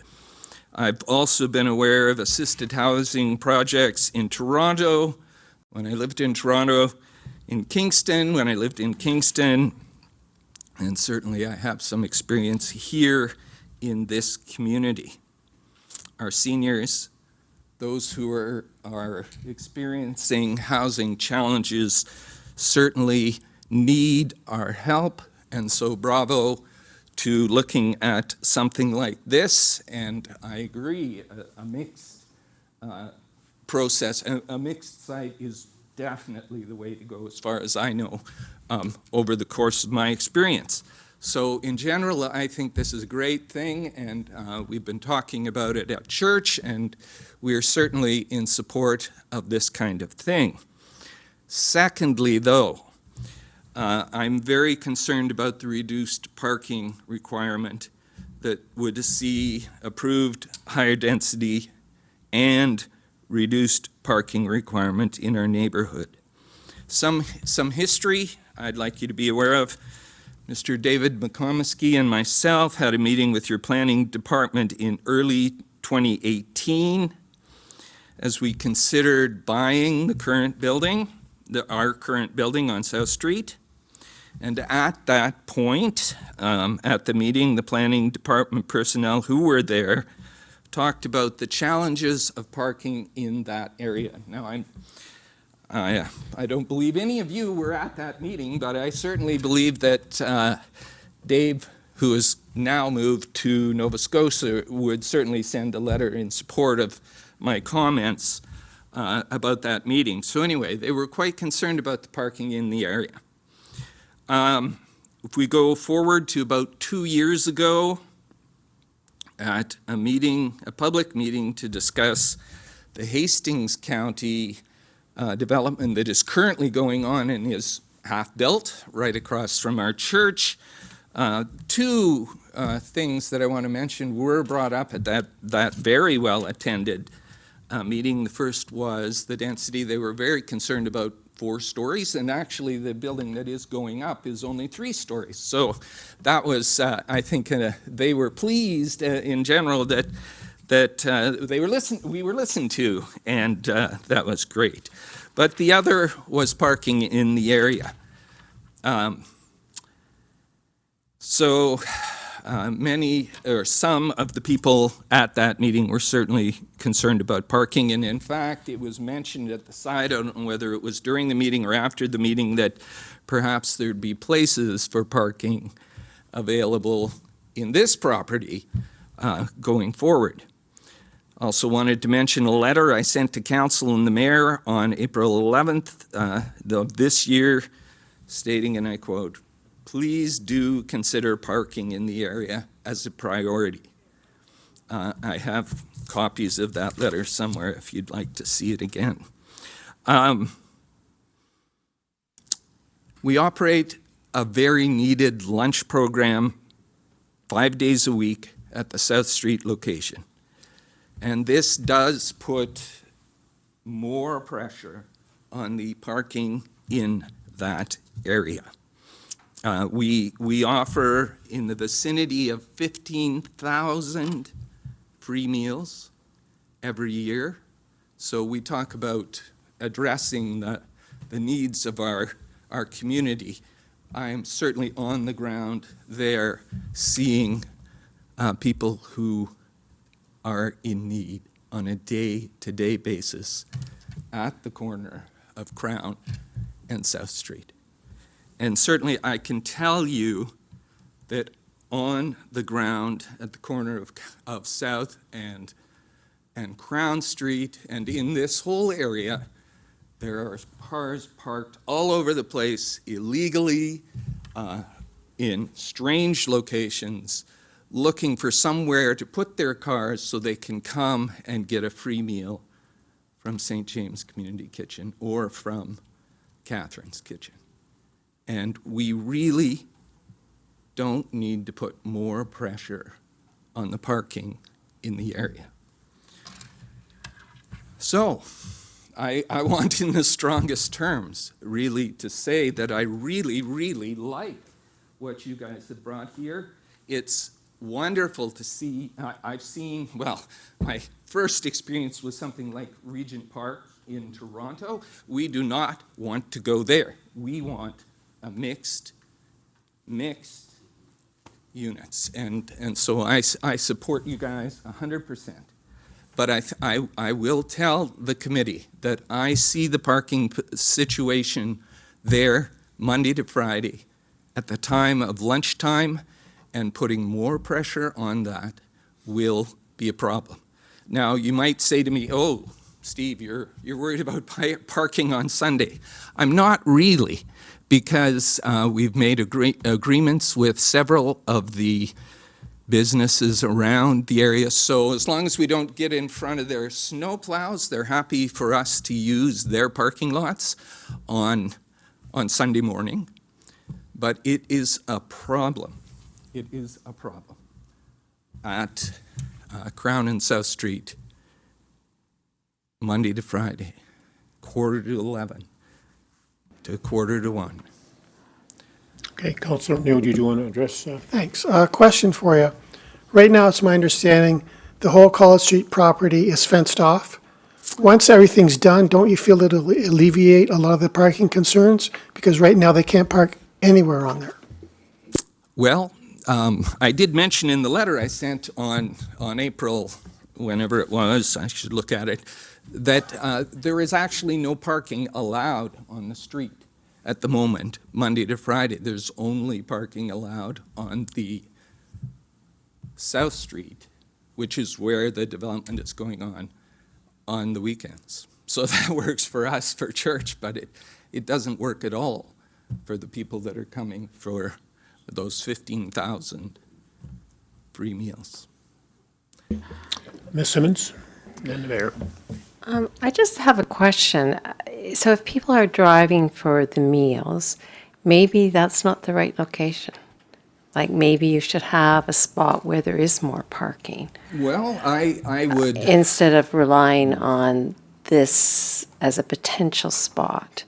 I've also been aware of assisted housing projects in Toronto, when I lived in Toronto, in Kingston, when I lived in Kingston, and certainly I have some experience here in this community. Our seniors, those who are experiencing housing challenges, certainly need our help, and so bravo to looking at something like this. And I agree, a mixed process, a mixed site is definitely the way to go as far as I know over the course of my experience. So in general, I think this is a great thing, and we've been talking about it at church, and we are certainly in support of this kind of thing. Secondly, though, I'm very concerned about the reduced parking requirement that would see approved higher density and reduced parking requirement in our neighborhood. Some history I'd like you to be aware of. Mr. David McComiskey and myself had a meeting with your planning department in early 2018 as we considered buying the current building, our current building on South Street. And at that point, at the meeting, the planning department personnel who were there talked about the challenges of parking in that area. Now, I don't believe any of you were at that meeting, but I certainly believe that Dave, who has now moved to Nova Scotia, would certainly send a letter in support of my comments about that meeting. So anyway, they were quite concerned about the parking in the area. If we go forward to about 2 years ago, at a meeting, a public meeting to discuss the Hastings County development that is currently going on and is half-built right across from our church. Two things that I want to mention were brought up at that very well-attended meeting. The first was the density. They were very concerned about 4 stories, and actually the building that is going up is only 3 stories. So that was, I think, they were pleased in general that we were listened to, and that was great. But the other was parking in the area. Many or some of the people at that meeting were certainly concerned about parking, and in fact, it was mentioned at the side, I don't know whether it was during the meeting or after the meeting, that perhaps there'd be places for parking available in this property going forward. Also wanted to mention a letter I sent to council and the mayor on April 11th of this year, stating, and I quote, "Please do consider parking in the area as a priority." I have copies of that letter somewhere if you'd like to see it again. We operate a very needed lunch program 5 days a week at the South Street location. And this does put more pressure on the parking in that area. We offer in the vicinity of 15,000 free meals every year. So we talk about addressing the needs of our community. I'm certainly on the ground there seeing people who are in need on a day-to-day basis at the corner of Crown and South Street. And certainly I can tell you that on the ground at the corner of South and Crown Street and in this whole area, there are cars parked all over the place illegally in strange locations, looking for somewhere to put their cars so they can come and get a free meal from St. James Community Kitchen or from Catherine's Kitchen. And we really don't need to put more pressure on the parking in the area. So, I want in the strongest terms really to say that I really, really like what you guys have brought here. It's wonderful to see. I've seen, well, my first experience was something like Regent Park in Toronto. We do not want to go there. We want a mixed units. And so I support you guys 100%. But I will tell the committee that I see the parking situation there Monday to Friday, at the time of lunchtime, and putting more pressure on that will be a problem. Now, you might say to me, oh, Steve, you're worried about parking on Sunday. I'm not really, because we've made agreements with several of the businesses around the area. So as long as we don't get in front of their snow plows, they're happy for us to use their parking lots on Sunday morning. But it is a problem. It is a problem at Crown and South Street, Monday to Friday, 11:15 to 1:15. Okay, Councillor Neil, did you want to address? Thanks. Question for you. Right now, it's my understanding the whole College Street property is fenced off. Once everything's done, don't you feel it'll alleviate a lot of the parking concerns? Because right now, they can't park anywhere on there. Well, I did mention in the letter I sent on April, whenever it was, I should look at it, that there is actually no parking allowed on the street at the moment, Monday to Friday. There's only parking allowed on the South Street, which is where the development is going on the weekends. So that works for us for church, but it doesn't work at all for the people that are coming for those 15,000 free meals. Ms. Simmons, then the mayor. I just have a question. So if people are driving for the meals, maybe that's not the right location. Like maybe you should have a spot where there is more parking. Well, I would... Instead of relying on this as a potential spot.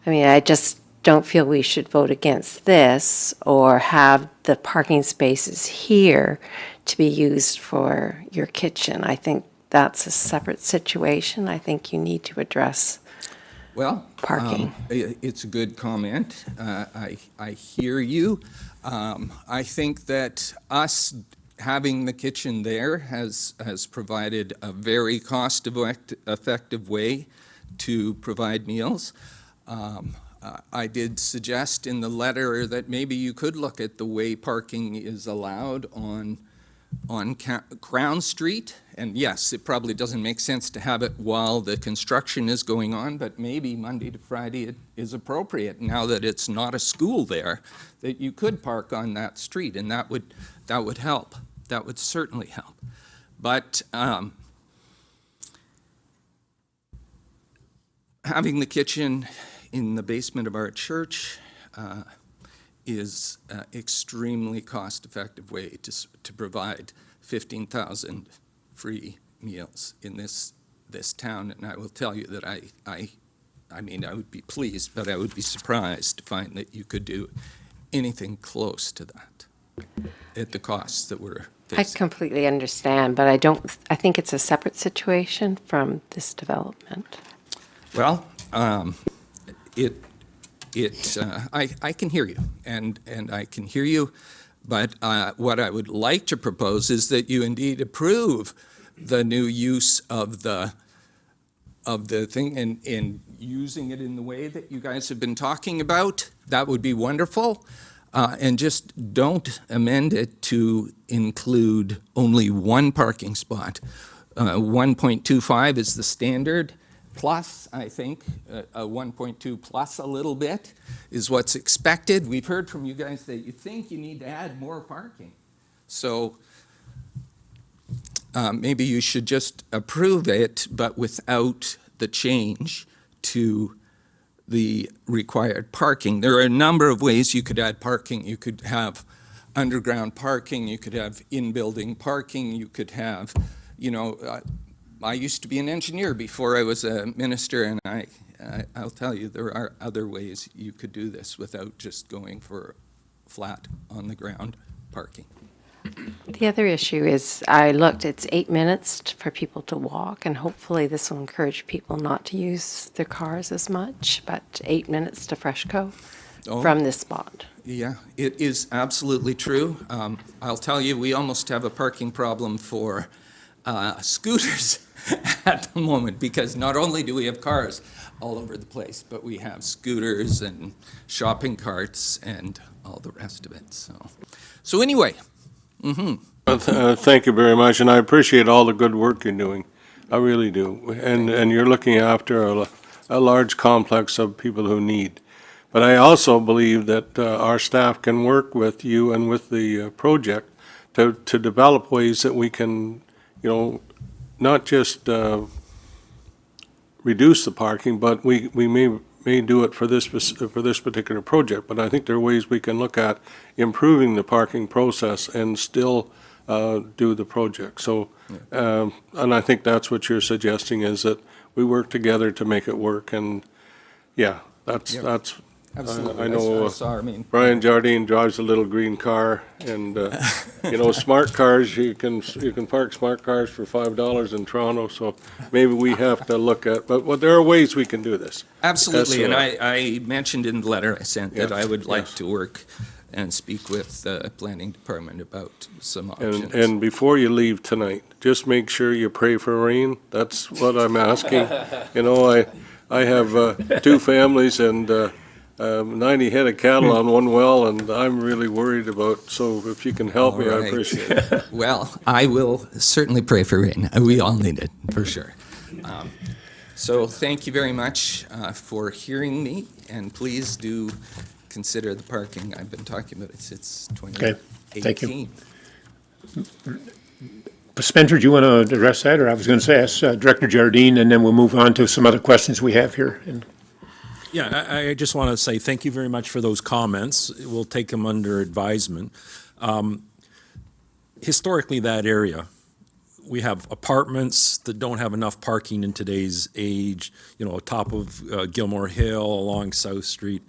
I mean, I just don't feel we should vote against this or have the parking spaces here to be used for your kitchen. I think that's a separate situation. I think you need to address parking. It's a good comment. I hear you. I think that us having the kitchen there has provided a very cost-effective way to provide meals. I did suggest in the letter that maybe you could look at the way parking is allowed on Crown Street. And yes, it probably doesn't make sense to have it while the construction is going on, but maybe Monday to Friday it is appropriate now that it's not a school there, that you could park on that street, and that would help. That would certainly help. But having the kitchen in the basement of our church is an extremely cost-effective way to provide 15,000 free meals in this town. And I will tell you that I mean, I would be pleased, but I would be surprised to find that you could do anything close to that at the costs that we're facing. I completely understand, but I think it's a separate situation from this development. Well, I can hear you, and I can hear you, but what I would like to propose is that you indeed approve the new use of the thing and using it in the way that you guys have been talking about. That would be wonderful, and just don't amend it to include only one parking spot. 1.25 is the standard. Plus, I think, a 1.2 plus a little bit is what's expected. We've heard from you guys that you think you need to add more parking. So maybe you should just approve it, but without the change to the required parking. There are a number of ways you could add parking. You could have underground parking. You could have in-building parking. You could have, you know, I used to be an engineer before I was a minister, and I'll tell you, there are other ways you could do this without just going for flat on the ground parking. The other issue is I looked, it's 8 minutes for people to walk, and hopefully this will encourage people not to use their cars as much, but 8 minutes to Freshco from this spot. Yeah, it is absolutely true. I'll tell you, we almost have a parking problem for scooters at the moment, because not only do we have cars all over the place, but we have scooters and shopping carts and all the rest of it. So anyway, Thank you very much, and I appreciate all the good work you're doing. I really do. And you're looking after a large complex of people who need. But I also believe that our staff can work with you and with the project to develop ways that we can, not just reduce the parking, but we may do it for this particular project. But I think there are ways we can look at improving the parking process and still do the project. So, and I think that's what you're suggesting, is that we work together to make it work. And yeah, that's absolutely. I know I mean, Brian Jardine drives a little green car, and smart cars, you can park smart cars for $5 in Toronto. So maybe we have to look at, but there are ways we can do this. absolutely, and That's, I mentioned in the letter I sent that Yes, I would like yes. to work and speak with the planning department about some options. And before you leave tonight, just make sure you pray for rain. That's what I'm asking. I have two families and 90 head of cattle on one well, and I'm really worried about, so if you can help me, All I right. appreciate it. Well, I will certainly pray for rain. We all need it, for sure. So thank you very much for hearing me, and please do consider the parking I've been talking about. It's 2018. Okay, thank you. Spencer, do you want to address that, or I was going to say ask Director Jardine, and then we'll move on to some other questions we have here. Yeah, I just want to say thank you very much for those comments. We'll take them under advisement. Historically, that area, we have apartments that don't have enough parking in today's age, top of Gilmore Hill, along South Street.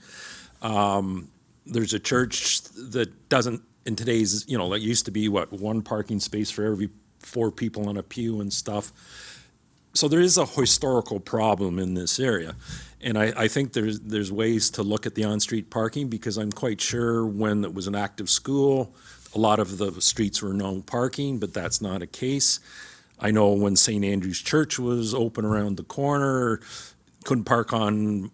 There's a church that doesn't, in today's, it used to be, one parking space for every 4 people on a pew and stuff. So there is a historical problem in this area. And I think there's ways to look at the on-street parking, because I'm quite sure when it was an active school, a lot of the streets were no parking, but that's not a case. I know when St. Andrew's Church was open around the corner, couldn't park on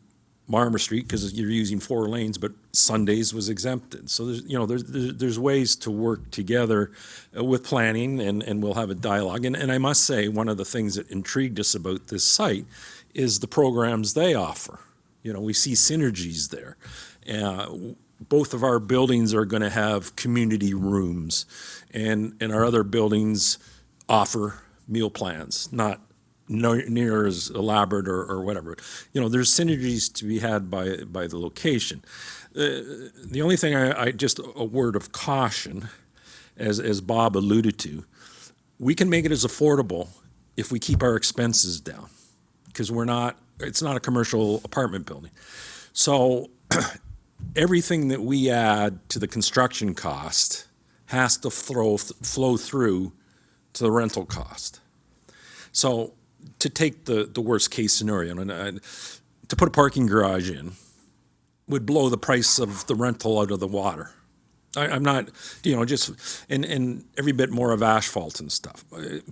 Marmer Street because you're using 4 lanes, but Sundays was exempted. So there's ways to work together with planning, and we'll have a dialogue. And I must say, one of the things that intrigued us about this site is the programs they offer. We see synergies there. Both of our buildings are going to have community rooms, and our other buildings offer meal plans, not near as elaborate or whatever. There's synergies to be had by the location. The only thing I just a word of caution, as Bob alluded to, we can make it as affordable if we keep our expenses down, because it's not a commercial apartment building. So everything that we add to the construction cost has to flow through to the rental cost. So to take the worst case scenario, and to put a parking garage in would blow the price of the rental out of the water. I'm not, and every bit more of asphalt and stuff.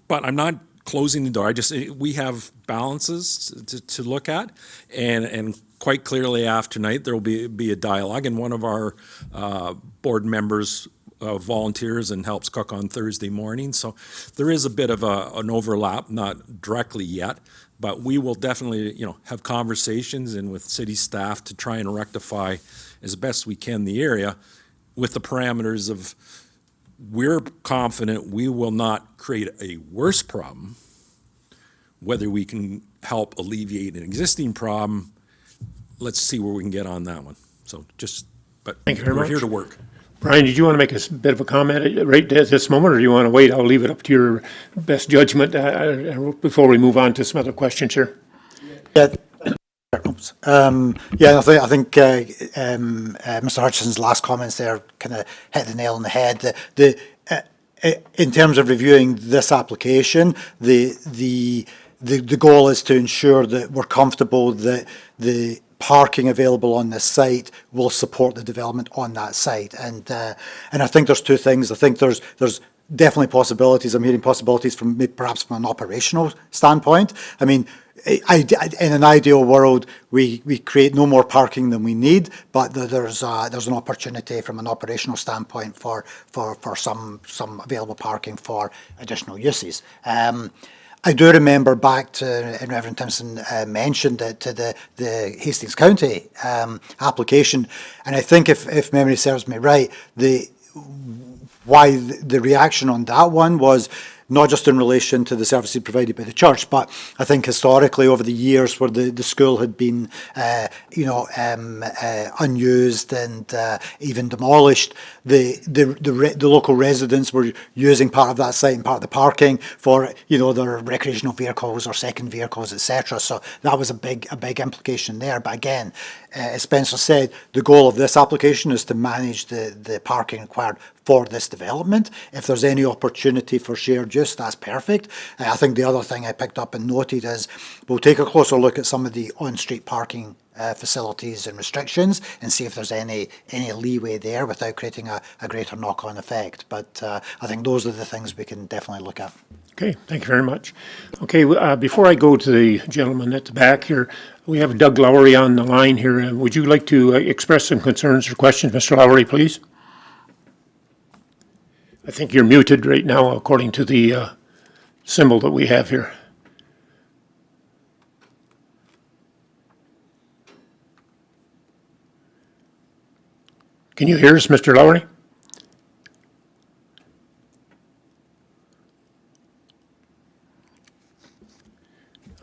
But I'm not closing the door. We have balances to look at, and quite clearly after tonight there will be a dialogue, and one of our board members volunteers and helps cook on Thursday morning. So there is a bit of an overlap, not directly yet, but we will definitely, have conversations and with city staff to try and rectify as best we can the area with the parameters of, we're confident we will not create a worse problem. Whether we can help alleviate an existing problem, let's see where we can get on that one. So but Thank you very we're much. here to work. Brian, did you want to make a bit of a comment right at this moment, or do you want to wait? I'll leave it up to your best judgment before we move on to some other questions here. Yeah. I think Mr. Hutchinson's last comments there kind of hit the nail on the head. In terms of reviewing this application, the goal is to ensure that we're comfortable that the parking available on this site will support the development on that site. And I think there's 2 things. I think there's definitely possibilities. I'm hearing possibilities from perhaps from an operational standpoint. I mean, in an ideal world, we create no more parking than we need, but there's an opportunity from an operational standpoint for some available parking for additional uses. I do remember back to, and Reverend Timpson mentioned it, to the Hastings County application, and I think if memory serves me right, the reaction on that one was not just in relation to the services provided by the church, but I think historically over the years where the school had been, unused and even demolished, the local residents were using part of that site and part of the parking for, their recreational vehicles or second vehicles, etc. So that was a big implication there. But again, as Spencer said, the goal of this application is to manage the parking required for this development. If there's any opportunity for shared use, that's perfect. I think the other thing I picked up and noted is we'll take a closer look at some of the on-street parking facilities and restrictions and see if there's any leeway there without creating a greater knock-on effect. But I think those are the things we can definitely look at. Okay, thank you very much. Okay, before I go to the gentleman at the back here, we have Doug Lowry on the line here. Would you like to express some concerns or questions, Mr. Lowry, please? I think you're muted right now according to the symbol that we have here. Can you hear us, Mr. Lowry?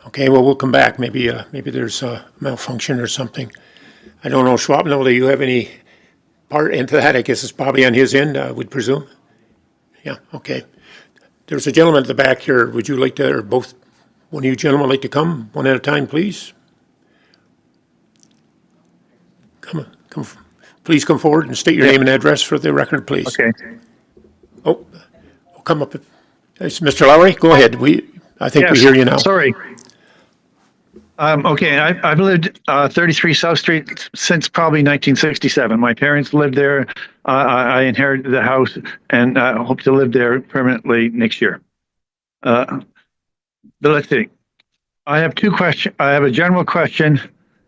Okay, well, we'll come back. Maybe there's a malfunction or something. I don't know, Schwabno, do you have any part into that? I guess it's probably on his end, I would presume. Yeah, okay. There's a gentleman at the back here. Would you like to, or both, one of you gentlemen like to come one at a time, please? Please come forward and state your name and address for the record, please. Okay. Oh, come up. It's Mr. Lowry, go ahead. I think we hear you now. Sorry. Okay, I've lived 33 South Street since probably 1967. My parents lived there. I inherited the house and hope to live there permanently next year. But let's see. I have two questions. I have a general question,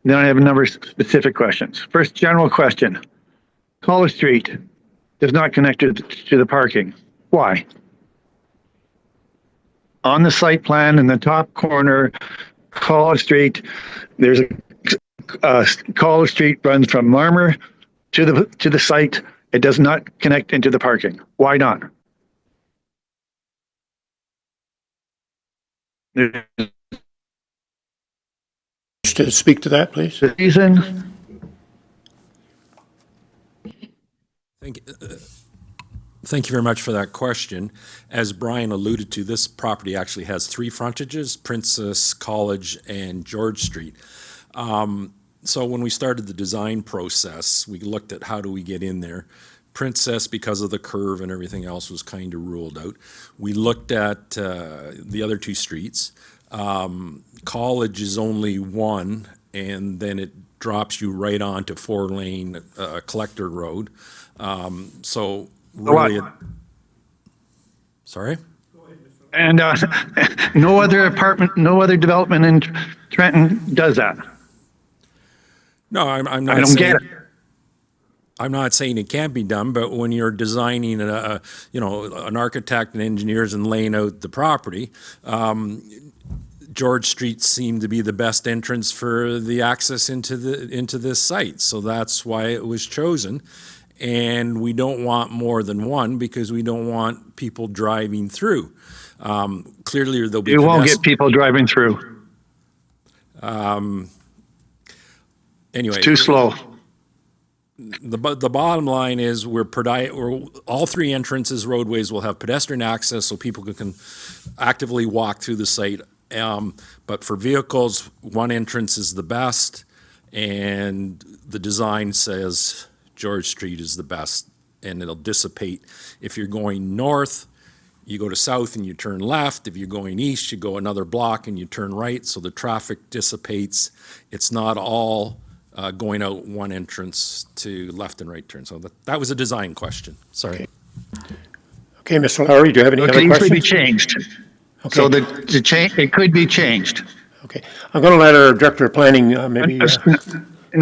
then I have a number of specific questions. First, general question. College Street does not connect to the parking. Why? On the site plan in the top corner, College Street, there's a College Street runs from Marmer to the site. It does not connect into the parking. Why not? To speak to that, please. The reason. Thank you very much for that question. As Brian alluded to, this property actually has three frontages: Princess, College, and George Street. So when we started the design process, we looked at how do we get in there. Princess, because of the curve and everything else, was kind of ruled out. We looked at the other two streets. College is only one, and then it drops you right onto four-lane Collector Road. So really, sorry? And no other development in Trenton does that. No, I'm not. I don't get it. I'm not saying it can't be done, but when you're designing an architect and engineers and laying out the property, George Street seemed to be the best entrance for the access into this site. So that's why it was chosen. And we don't want more than one because we don't want people driving through. Clearly, there'll be. You won't get people driving through. Anyway, it's too slow. The bottom line is all three entrances, roadways will have pedestrian access so people can actively walk through the site. But for vehicles, one entrance is the best, and the design says George Street is the best, and it'll dissipate. If you're going north, you go to south and you turn left. If you're going east, you go another block and you turn right, so the traffic dissipates. It's not all going out one entrance to left and right turn. So that was a design question. Sorry. Okay, Mr. Lowry, do you have any It other could easily be questions? changed. Okay. So it could be changed. Okay, I'm going to let our Director of Planning maybe And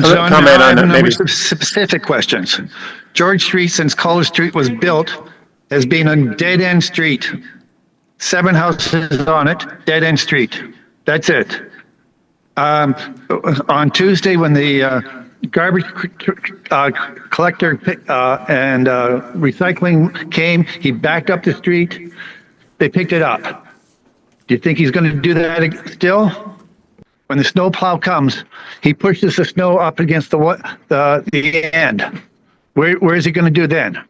so now comment I on have a it, number maybe. of specific questions. George Street, since College Street was built, has been a dead-end street. 7 houses on it, dead-end street. That's it. On Tuesday, when the garbage collector and recycling came, he backed up the street. They picked it up. Do you think he's going to do that still? When the snow plow comes, he pushes the snow up against the end. Where is he going to do then?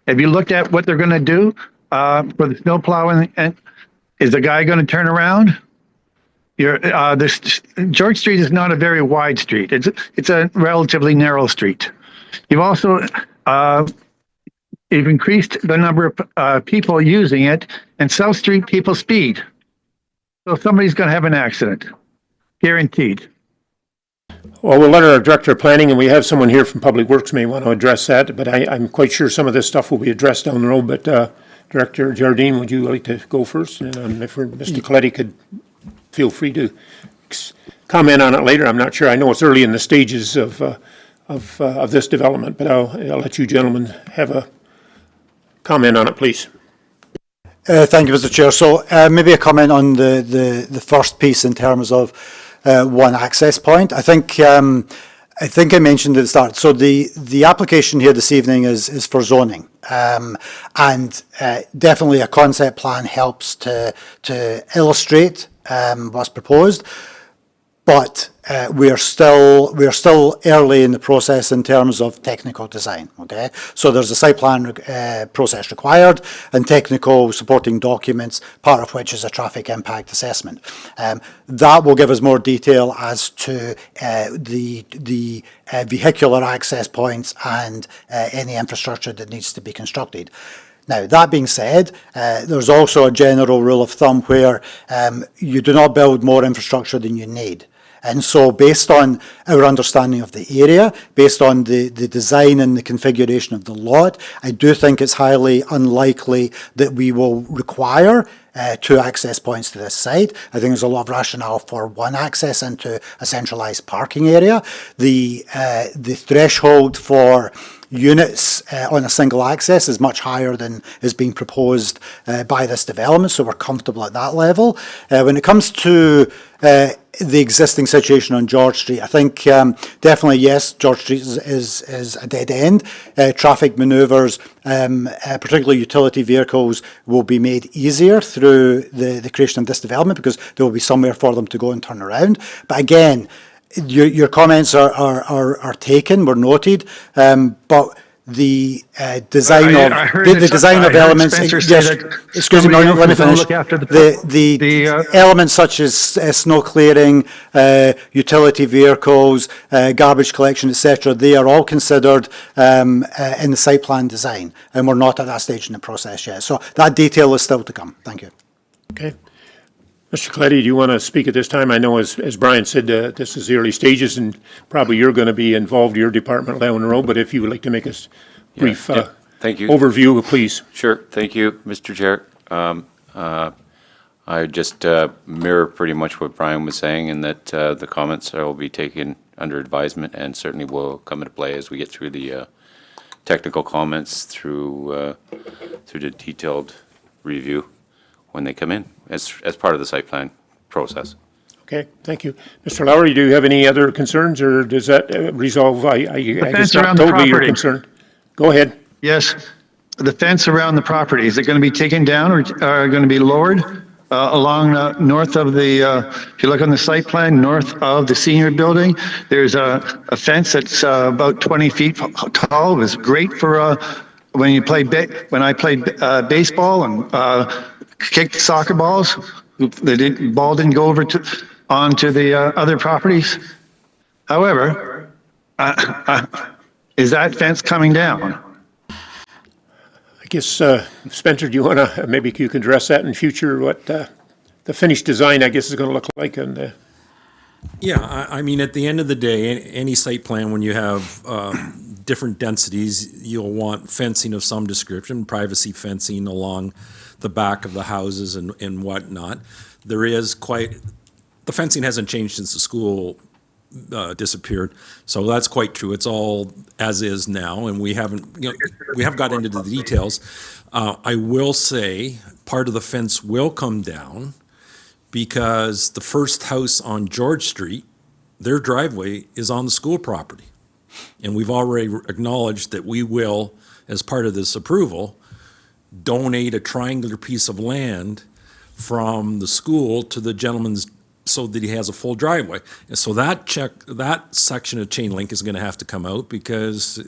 Have you looked at what they're going to do for the snow plowing? And is the guy going to turn around? George Street is not a very wide street. It's a relatively narrow street. You've also you've increased the number of people using it, and South Street people speed. So somebody's going to have an accident, guaranteed. Well, we'll let our Director of Planning, and we have someone here from Public Works may want to address that, but I'm quite sure some of this stuff will be addressed down the road. But Director Jardine, would you like to go first? And if Mr. Coletti could feel free to comment on it later. I'm not sure. I know it's early in the stages of this development, but I'll let you gentlemen have a comment on it, please. Thank you, Mr. Chair. So maybe a comment on the first piece in terms of one access point. I think I mentioned at the start. So the application here this evening is for zoning, and definitely a concept plan helps to illustrate what's proposed. But we are still early in the process in terms of technical design. Okay, so there's a site plan process required and technical supporting documents, part of which is a traffic impact assessment. That will give us more detail as to the vehicular access points and any infrastructure that needs to be constructed. Now, that being said, there's also a general rule of thumb where you do not build more infrastructure than you need. And so based on our understanding of the area, based on the design and the configuration of the lot, I do think it's highly unlikely that we will require 2 access points to this site. I think there's a lot of rationale for one access into a centralised parking area. The threshold for units on a single access is much higher than is being proposed by this development, so we're comfortable at that level. When it comes to the existing situation on George Street, I think definitely yes, George Street is a dead end. Traffic manoeuvres, particularly utility vehicles, will be made easier through the creation of this development because there will be somewhere for them to go and turn around. But again, your comments are taken, were noted, but the design of elements. Excuse me, let me finish. The elements such as snow clearing, utility vehicles, garbage collection, etc. They are all considered in the site plan design, and we're not at that stage in the process yet. So that detail is still to come. Thank you. Okay. Mr. Coletti, do you want to speak at this time? I know, as Brian said, this is the early stages, and probably you're going to be involved, your department down the road, but if you would like to make a brief thank you. Overview, please. Sure. Thank you, Mr. Chair. I just mirror pretty much what Brian was saying, and that the comments will be taken under advisement and certainly will come into play as we get through the technical comments, through the detailed review when they come in as part of the site plan process. Okay, thank you. Mr. Lowry, do you have any other concerns, or does that resolve, I guess not totally your concern? Go ahead. Yes, the fence around the property, is it going to be taken down or going to be lowered along north of the, if you look on the site plan, north of the senior building, there's a fence that's about 20 feet tall. It was great for when you played, when I played baseball and kicked soccer balls. The ball didn't go over onto the other properties. However, is that fence coming down? I guess, Spencer, do you want to, maybe you can address that in future, what the finished design, I guess, is going to look like? And Yeah, I mean, at the end of the day, any site plan, when you have different densities, you'll want fencing of some description, privacy fencing along the back of the houses and whatnot. There is the fencing hasn't changed since the school disappeared, so that's quite true. It's all as is now, and we haven't got into the details. I will say part of the fence will come down because the first house on George Street, their driveway is on the school property. And we've already acknowledged that we will, as part of this approval, donate a triangular piece of land from the school to the gentleman's so that he has a full driveway. And so that section of chain link is going to have to come out because,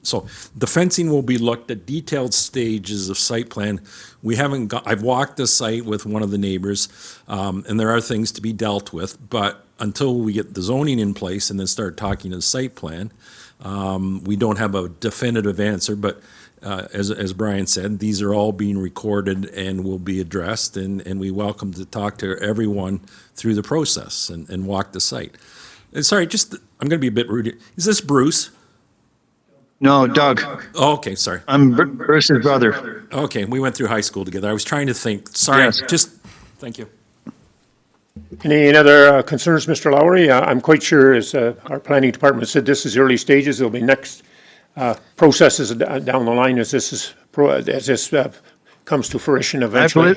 so the fencing will be looked at detailed stages of site plan. I've walked the site with one of the neighbors, and there are things to be dealt with, but until we get the zoning in place and then start talking to the site plan, we don't have a definitive answer, but as Brian said, these are all being recorded and will be addressed, and we welcome to talk to everyone through the process and walk the site. And sorry, I'm going to be a bit rude. Is this Bruce? No, Doug. Oh, okay, sorry. I'm Bruce's brother. Okay, we went through high school together. I was trying to think. Sorry, Yes. Thank you. Any other concerns, Mr. Lowry? I'm quite sure, as our planning department said, this is early stages. There'll be next processes down the line as this comes to fruition eventually.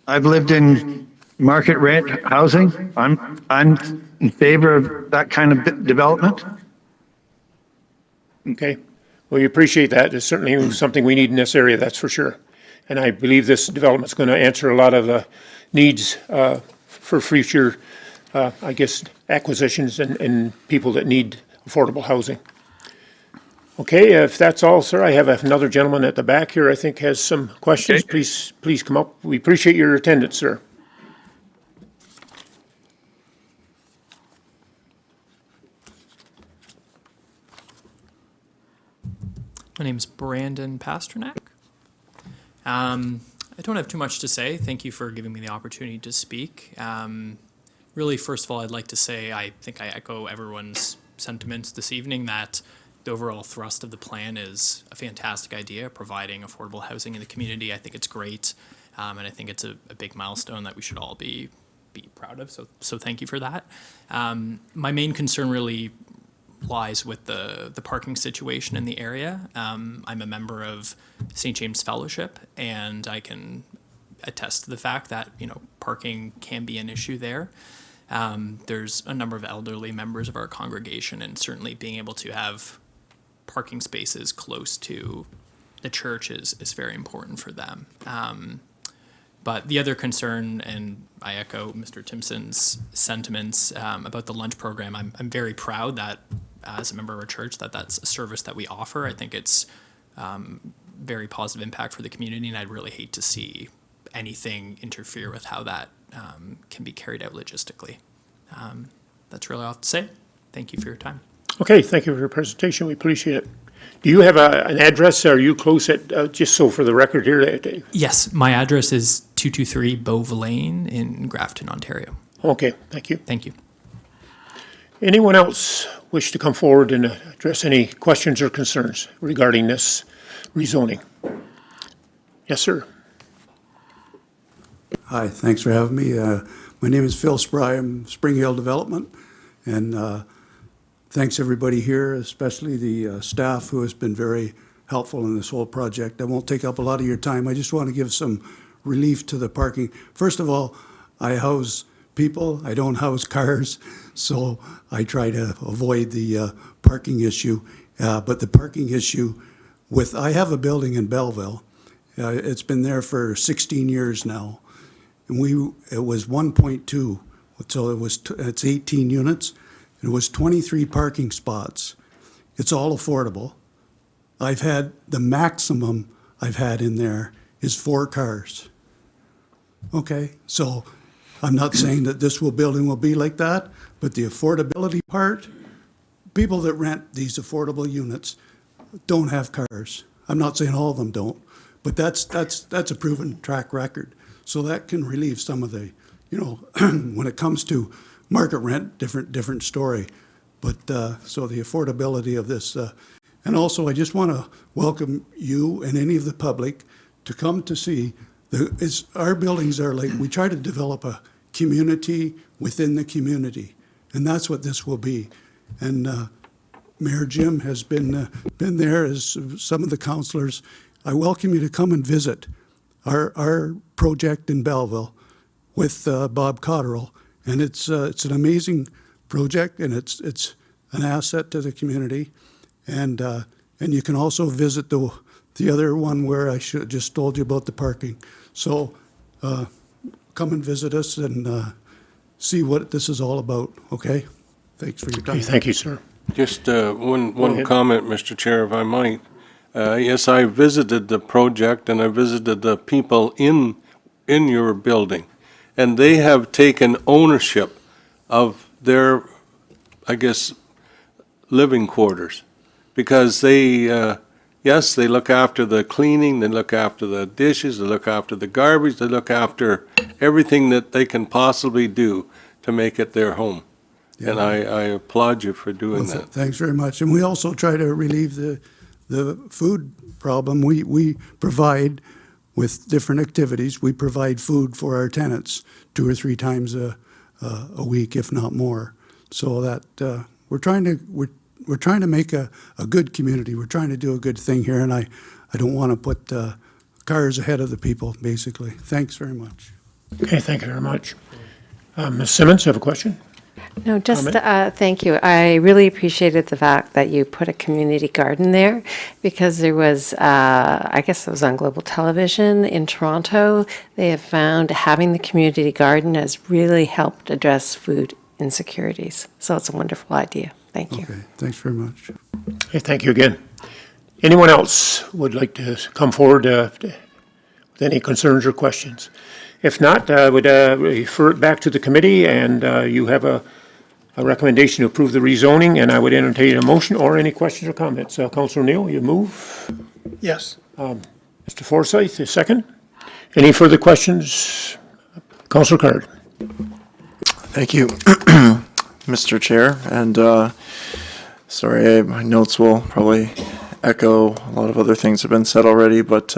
I've lived in market rent housing. I'm in favor of that kind of development. Okay. Well, we appreciate that. It's certainly something we need in this area, that's for sure. And I believe this development's going to answer a lot of the needs for future, acquisitions and people that need affordable housing. Okay, if that's all, sir, I have another gentleman at the back here I think has some questions. Okay. Please come up. We appreciate your attendance, sir. My name is Brandon Pasternak. I don't have too much to say. Thank you for giving me the opportunity to speak. Really, first of all, I'd like to say I think I echo everyone's sentiments this evening that the overall thrust of the plan is a fantastic idea, providing affordable housing in the community. I think it's great, and I think it's a big milestone that we should all be proud of. So thank you for that. My main concern really lies with the parking situation in the area. I'm a member of St. James Fellowship, and I can attest to the fact that parking can be an issue there. There's a number of elderly members of our congregation, and certainly being able to have parking spaces close to the church is very important for them. But the other concern, and I echo Mr. Timpson's sentiments about the lunch program, I'm very proud that as a member of our church that's a service that we offer. I think it's very positive impact for the community, and I'd really hate to see anything interfere with how that can be carried out logistically. That's really all I have to say. Thank you for your time. Okay, thank you for your presentation. We appreciate it. Do you have an address? Are you close at, just so for the record here, Dave? Yes, my address is 223 Bove Lane in Grafton, Ontario. Okay, thank you. Thank you. Anyone else wish to come forward and address any questions or concerns regarding this rezoning? Yes, sir. Hi, thanks for having me. My name is Phil Spry. I'm Spring Hill Development, and thanks everybody here, especially the staff who has been very helpful in this whole project. I won't take up a lot of your time. I just want to give some relief to the parking. First of all, I house people. I don't house cars, so I try to avoid the parking issue. But the parking issue I have a building in Belleville. It's been there for 16 years now. And it was 1.2, so it's 18 units. It was 23 parking spots. It's all affordable. The maximum I've had in there is 4 cars. Okay, so I'm not saying that this building will be like that, but the affordability part, people that rent these affordable units don't have cars. I'm not saying all of them don't, but that's a proven track record. So that can relieve some of the, when it comes to market rent, different story. But, so the affordability of this, and also I just want to welcome you and any of the public to come to see, our buildings are like, we try to develop a community within the community, and that's what this will be. And Mayor Jim has been there, as some of the councillors. I welcome you to come and visit our project in Belleville with Bob Cotterill, and it's an amazing project, and it's an asset to the community, and you can also visit the other one where I just told you about the parking. So come and visit us and see what this is all about. Okay, thanks for your time. Okay, thank you, sir. Just one comment, Mr. Chair, if I might. Yes, I visited the project and I visited the people in your building, and they have taken ownership of their, I guess, living quarters, because they, yes, they look after the cleaning, they look after the dishes, they look after the garbage, they look after everything that they can possibly do to make it their home. Yeah. And I applaud you for doing that. Thanks very much. And we also try to relieve the food problem. We provide, with different activities, we provide food for our tenants 2 or 3 times a week, if not more. So that we're trying to make a good community. We're trying to do a good thing here, and I don't want to put cars ahead of the people, basically. Thanks very much. Okay, thank you very much. Ms. Simmons, you have a question? No, just thank you. I really appreciated the fact that you put a community garden there, because there was, I guess it was on Global Television in Toronto, they have found having the community garden has really helped address food insecurities. So it's a wonderful idea. Thank you. Okay, thanks very much. Okay, thank you again. Anyone else would like to come forward with any concerns or questions? If not, I would refer it back to the committee, and you have a recommendation to approve the rezoning, and I would entertain a motion or any questions or comments. Councillor Neal, you move? Yes. Mr. Forsyth, a second. Any further questions? Councillor Card. Thank you, Mr. Chair, and sorry, my notes will probably echo a lot of other things that have been said already, but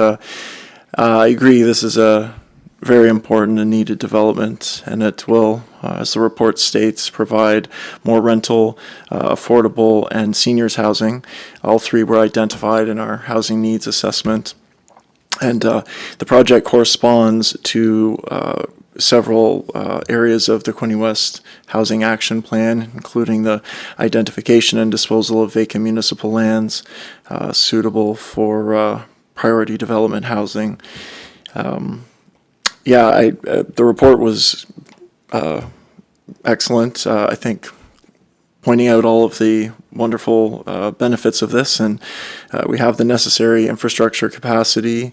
I agree this is a very important and needed development, and it will, as the report states, provide more rental, affordable, and seniors housing. All 3 were identified in our housing needs assessment, and the project corresponds to several areas of the Quinte West Housing Action Plan, including the identification and disposal of vacant municipal lands suitable for priority development housing. The report was excellent. I think pointing out all of the wonderful benefits of this, and we have the necessary infrastructure capacity.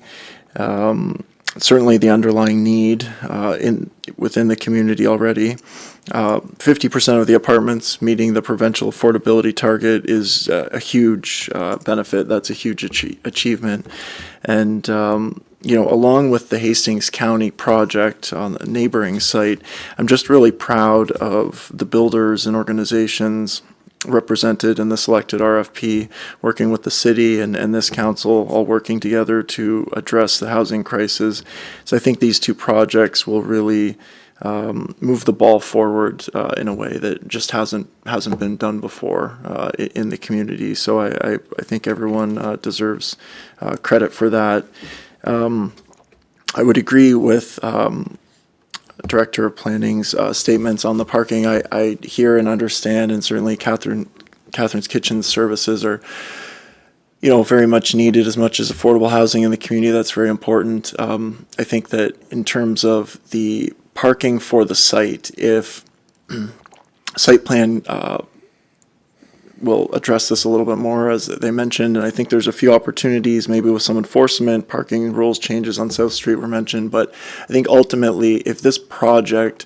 Certainly the underlying need within the community already. 50% of the apartments meeting the provincial affordability target is a huge benefit. That's a huge achievement. And along with the Hastings County project on the neighboring site, I'm just really proud of the builders and organizations represented in the selected RFP, working with the city and this council, all working together to address the housing crisis. So I think these 2 projects will really move the ball forward in a way that just hasn't been done before in the community. So I think everyone deserves credit for that. I would agree with Director of Planning's statements on the parking. I hear and understand, and certainly Catherine's Kitchen services are, very much needed, as much as affordable housing in the community. That's very important. I think that in terms of the parking for the site, if site plan will address this a little bit more, as they mentioned, and I think there's a few opportunities, maybe with some enforcement, parking rules changes on South Street were mentioned, but I think ultimately, if this project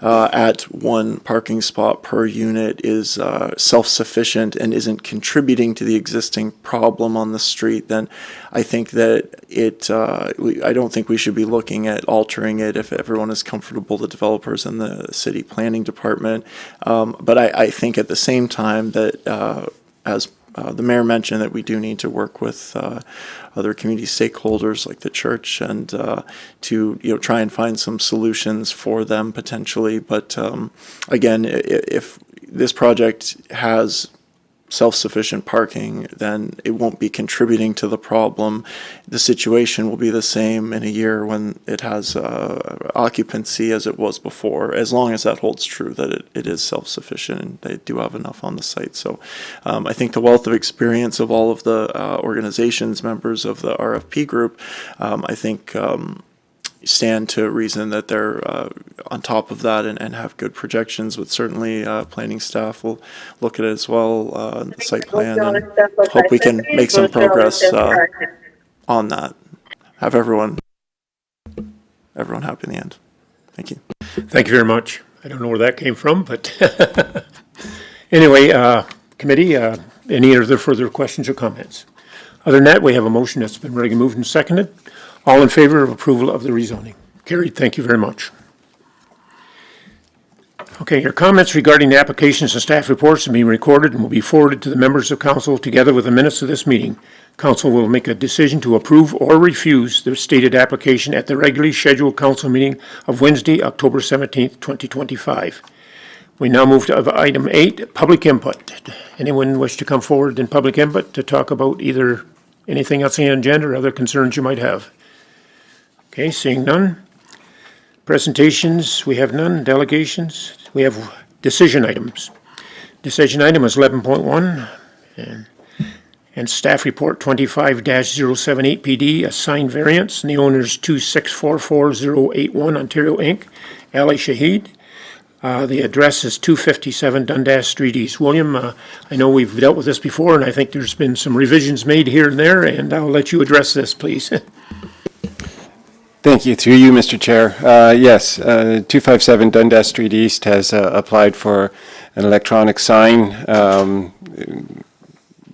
at one parking spot per unit is self-sufficient and isn't contributing to the existing problem on the street, then I think that I don't think we should be looking at altering it if everyone is comfortable, the developers and the city planning department. But I think at the same time that as the mayor mentioned, that we do need to work with other community stakeholders like the church and to try and find some solutions for them potentially. But again, if this project has self-sufficient parking, then it won't be contributing to the problem. The situation will be the same in a year when it has occupancy as it was before, as long as that holds true, that it is self-sufficient and they do have enough on the site. So I think the wealth of experience of all of the organizations, members of the RFP group, I think stand to reason that they're on top of that and have good projections, but certainly planning staff will look at it as well, the site plan, and hope we can make some progress on that. Have everyone happy in the end. Thank you. Thank you very much. I don't know where that came from, but anyway, committee, any other further questions or comments? Other than that, we have a motion that's been ready moved and seconded. All in favor of approval of the rezoning? Carried. Thank you very much. Okay, your comments regarding the applications and staff reports are being recorded and will be forwarded to the members of council together with the minutes of this meeting. Council will make a decision to approve or refuse the stated application at the regularly scheduled council meeting of Wednesday, October 17th, 2025. We now move to item 8, public input. Anyone wish to come forward in public input to talk about either anything else on the agenda or other concerns you might have? Okay, seeing none. Presentations, we have none. Delegations, we have decision items. Decision item is 11.1 and staff report 25-078 PD, a sign variance, and the owner is 2644081 Ontario Inc., Ali Shahid. The address is 257 Dundas Street East. William, I know we've dealt with this before, and I think there's been some revisions made here and there, and I'll let you address this, please. Thank you. Through you, Mr. Chair. Yes, 257 Dundas Street East has applied for an electronic sign.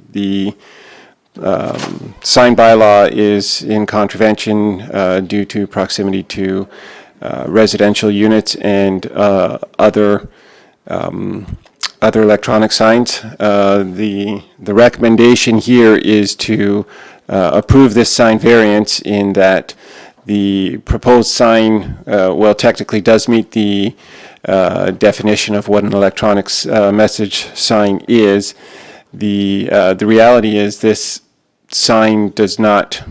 The sign bylaw is in contravention due to proximity to residential units and other electronic signs. The recommendation here is to approve this sign variance in that the proposed sign, well, technically does meet the definition of what an electronic message sign is. The reality is this sign does not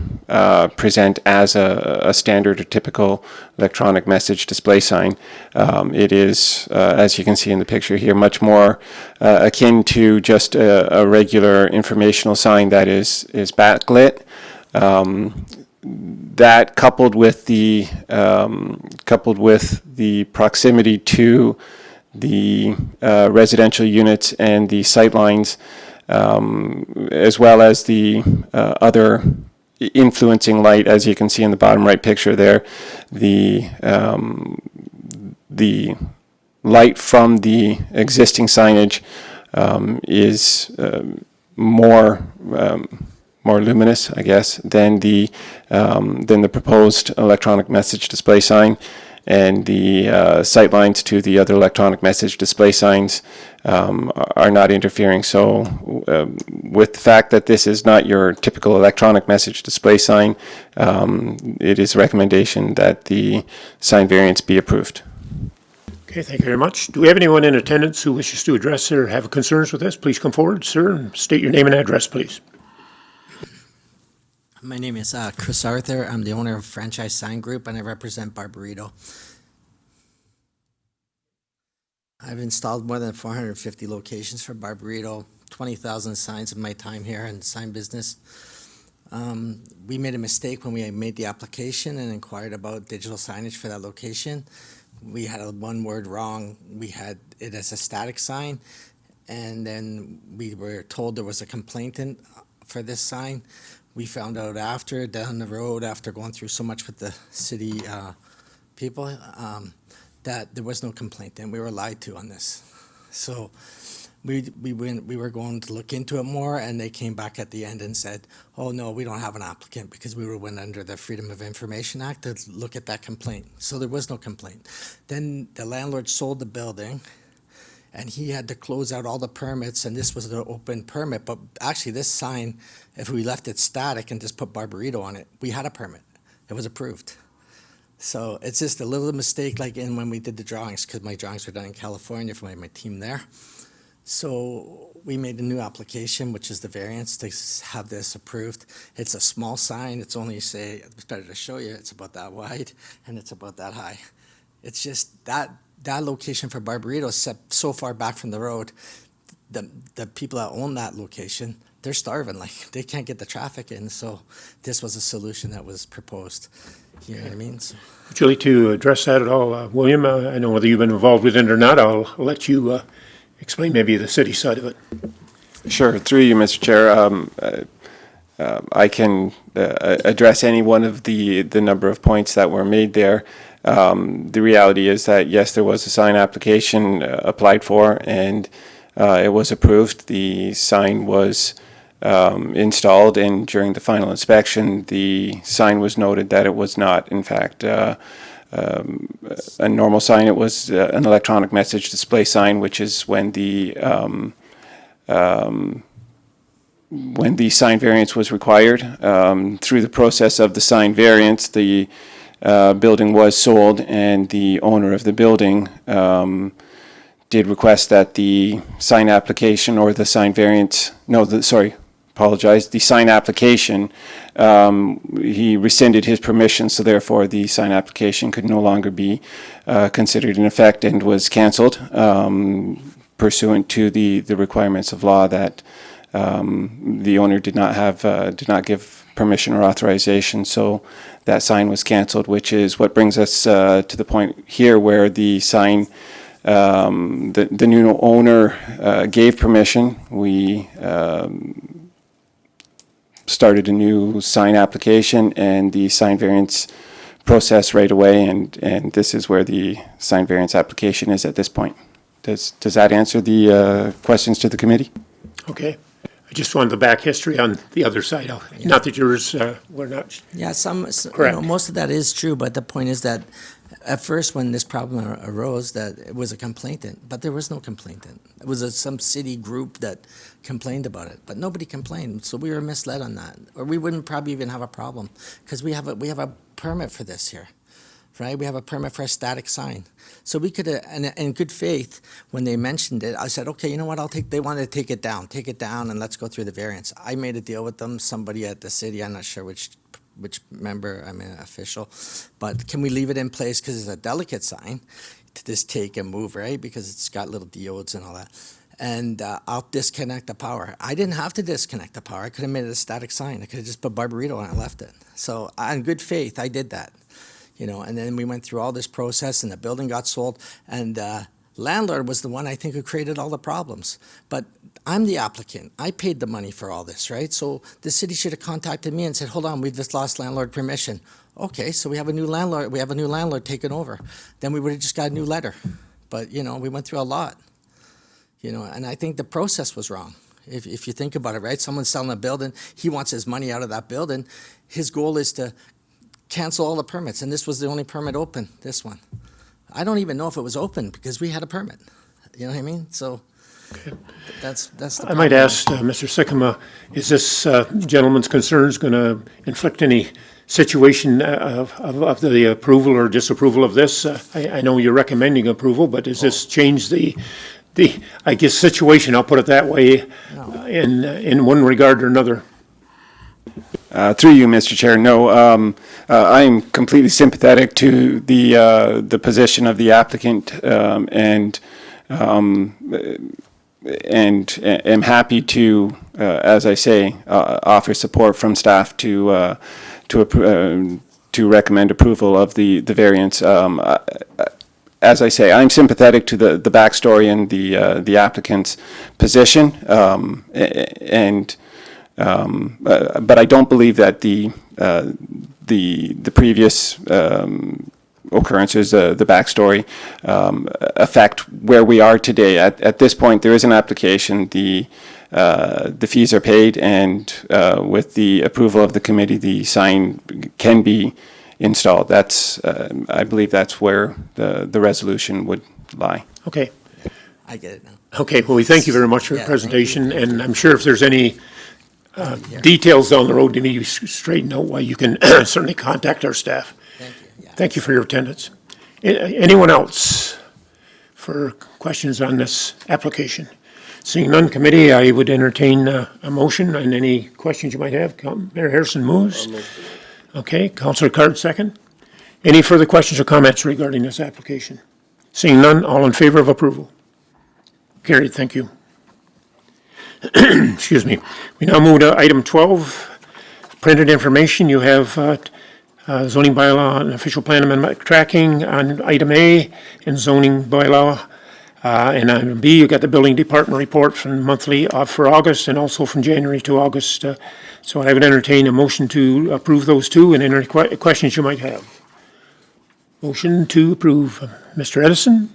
present as a standard or typical electronic message display sign. It is, as you can see in the picture here, much more akin to just a regular informational sign that is backlit. That coupled with the proximity to the residential units and the sight lines, as well as the other influencing light, as you can see in the bottom right picture there, the light from the existing signage is more luminous, I guess, than the proposed electronic message display sign, and the sight lines to the other electronic message display signs are not interfering. So with the fact that this is not your typical electronic message display sign, it is a recommendation that the sign variance be approved. Okay, thank you very much. Do we have anyone in attendance who wishes to address or have concerns with this? Please come forward, sir, and state your name and address, please. My name is Chris Arthur. I'm the owner of Franchise Sign Group, and I represent Barbarito. I've installed more than 450 locations for Barbarito, 20,000 signs in my time here in the sign business. We made a mistake when we made the application and inquired about digital signage for that location. We had one word wrong. We had it as a static sign, and then we were told there was a complaint for this sign. We found out down the road, after going through so much with the city people, that there was no complaint, and we were lied to on this. So we were going to look into it more, and they came back at the end and said, oh, no, we don't have an applicant, because we went under the Freedom of Information Act to look at that complaint. So there was no complaint. Then the landlord sold the building, and he had to close out all the permits, and this was the open permit. But actually, this sign, if we left it static and just put Barbarito on it, we had a permit. It was approved. So it's just a little mistake, like in when we did the drawings, because my drawings were done in California for my team there. So we made a new application, which is the variance to have this approved. It's a small sign. It's only, say, it's better to show you, it's about that wide, and it's about that high. It's just that location for Barbarito is set so far back from the road. The people that own that location, they're starving. Like, they can't get the traffic in. So this was a solution that was proposed. You know what I mean? So. Would you like to address that at all, William? I know whether you've been involved with it or not. I'll let you explain maybe the city side of it. Sure. Through you, Mr. Chair, I can address any one of the number of points that were made there. The reality is that, yes, there was a sign application applied for, and it was approved. The sign was installed, and during the final inspection, the sign was noted that it was not, in fact, a normal sign. It was an electronic message display sign, which is when the sign variance was required. Through the process of the sign variance, the building was sold, and the owner of the building did request that the sign application or the sign variance, the sign application, he rescinded his permission, so therefore the sign application could no longer be considered in effect and was canceled pursuant to the requirements of law that the owner did not give permission or authorization. So that sign was canceled, which is what brings us to the point here where the sign, the new owner gave permission. We started a new sign application and the sign variance process right away, and this is where the sign variance application is at this point. Does that answer the questions to the committee? Okay. I just wanted the back history on the other side. Not that yours were not. Yeah, correct. Most of that is true, but the point is that at first, when this problem arose, that it was a complainant, but there was no complainant. It was some city group that complained about it, but nobody complained, so we were misled on that, or we wouldn't probably even have a problem, because we have a permit for this here, right? We have a permit for a static sign, so we could, and in good faith, when they mentioned it, I said, okay, you know what? They wanted to take it down, and let's go through the variance. I made a deal with them. Somebody at the city, I'm not sure which member, I mean official, but can we leave it in place because it's a delicate sign to just take and move, right? Because it's got little diodes and all that. And I'll disconnect the power. I didn't have to disconnect the power. I could have made it a static sign. I could have just put Barbarito and I left it. So in good faith, I did that, you know, and then we went through all this process and the building got sold, and landlord was the one I think who created all the problems. But I'm the applicant. I paid the money for all this, right? So the city should have contacted me and said, hold on, we've just lost landlord permission. Okay, so we have a new landlord taking over. Then we would have just got a new letter. But, you know, we went through a lot, you know, and I think the process was wrong. If you think about it, right? Someone's selling a building. He wants his money out of that building. His goal is to cancel all the permits. And this was the only permit open, this one. I don't even know if it was open because we had a permit. You know what I mean? So that's the problem. I might ask Mr. Sycamore, is this gentleman's concerns going to inflict any situation of the approval or disapproval of this? I know you're recommending approval, but does this change the I guess situation, I'll put it that way, in one regard or another? Through you, Mr. Chair, no, I'm completely sympathetic to the position of the applicant, and am happy to, as I say, offer support from staff to recommend approval of the variance. As I say, I'm sympathetic to the backstory and the applicant's position, but I don't believe that the previous occurrences, the backstory, affect where we are today. At this point, there is an application. The fees are paid, and with the approval of the committee, the sign can be installed. That's, I believe that's where the resolution would lie. Okay. I get it now. Okay, well, we thank you very much for your Yeah, presentation, and I'm sure if there's any details down the road to be straightened out, why you can certainly contact our staff. Thank you. Yeah. Thank you for your attendance. Anyone else for questions on this application? Seeing none, committee, I would entertain a motion on any questions you might have. Mayor Harrison moves. Okay, Councillor Card second. Any further questions or comments regarding this application? Seeing none, all in favor of approval? Carried, thank you. Excuse me. We now move to item 12, printed information. You have zoning bylaw and official plan amendment tracking on item A and zoning bylaw. And on B, you got the building department report from monthly for August and also from January to August. So I would entertain a motion to approve those two and any questions you might have. Motion to approve, Mr. Edison.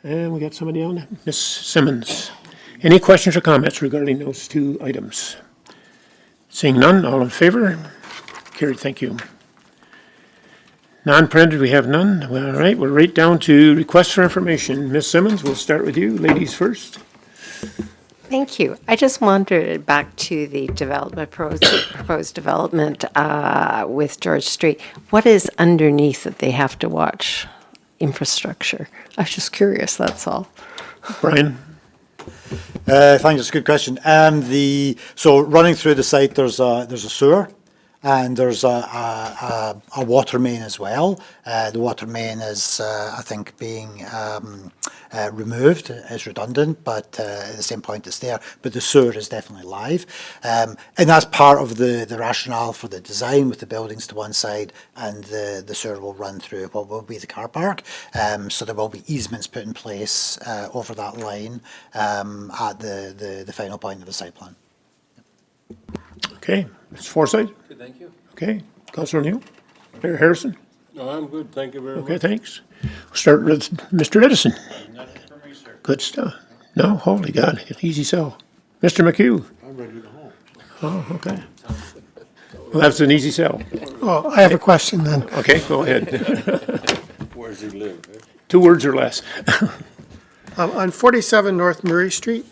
And we got somebody on, Ms. Simmons. Any questions or comments regarding those two items? Seeing none, all in favor? Carried, thank you. Non-printed, we have none. Well, all right, we're right down to requests for information. Ms. Simmons, we'll start with you. Ladies first. Thank you. I just wandered back to the development, proposed development with George Street. What is underneath that they have to watch? Infrastructure. I was just curious, that's all. Brian? Thank you, it's a good question. So running through the site, there's a sewer, and there's a water main as well. The water main is, I think, being removed. It's redundant, but at the same point it's there. But the sewer is definitely live. And that's part of the rationale for the design, with the buildings to one side and the sewer will run through what will be the car park. So there will be easements put in place over that line at the final point of the site plan. Okay, Mr. Forsyth? Good, thank you. Okay, Councillor Neal? Mayor Harrison? No, I'm good, thank you very much. Okay, thanks. We'll start with Mr. Edison. Nothing for me, sir. Good stuff. No, holy God, easy sell. Mr. McHugh? I'm ready to go home. Oh, okay. Well, that's an easy sell. Oh, I have a question then. Okay, go ahead. Where does he live? 2 words or less. On 47 North Murray Street,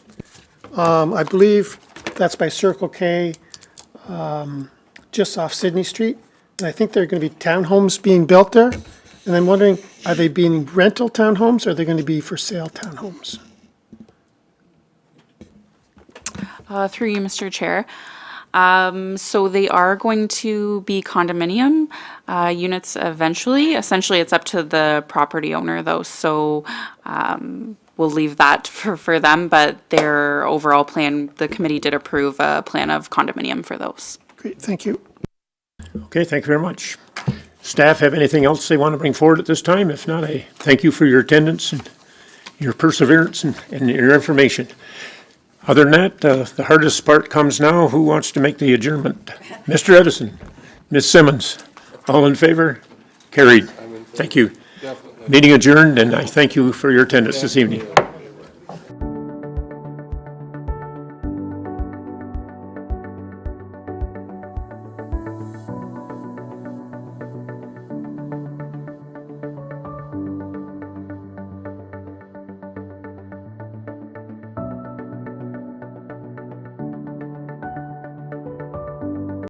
I believe that's by Circle K, just off Sydney Street. And I think there are going to be townhomes being built there. And I'm wondering, are they being rental townhomes or are they going to be for sale townhomes? Through you, Mr. Chair. So they are going to be condominium units eventually. Essentially, it's up to the property owner, though. So we'll leave that for them. But their overall plan, the committee did approve a plan of condominium for those. Great, thank you. Okay, thank you very much. Staff have anything else they want to bring forward at this time? If not, I thank you for your attendance and your perseverance and your information. Other than that, the hardest part comes now. Who wants to make the adjournment? Mr. Edison, Ms. Simmons, all in favor? Carried. Thank you. Definitely. Meeting adjourned, and I thank you for your attendance this evening.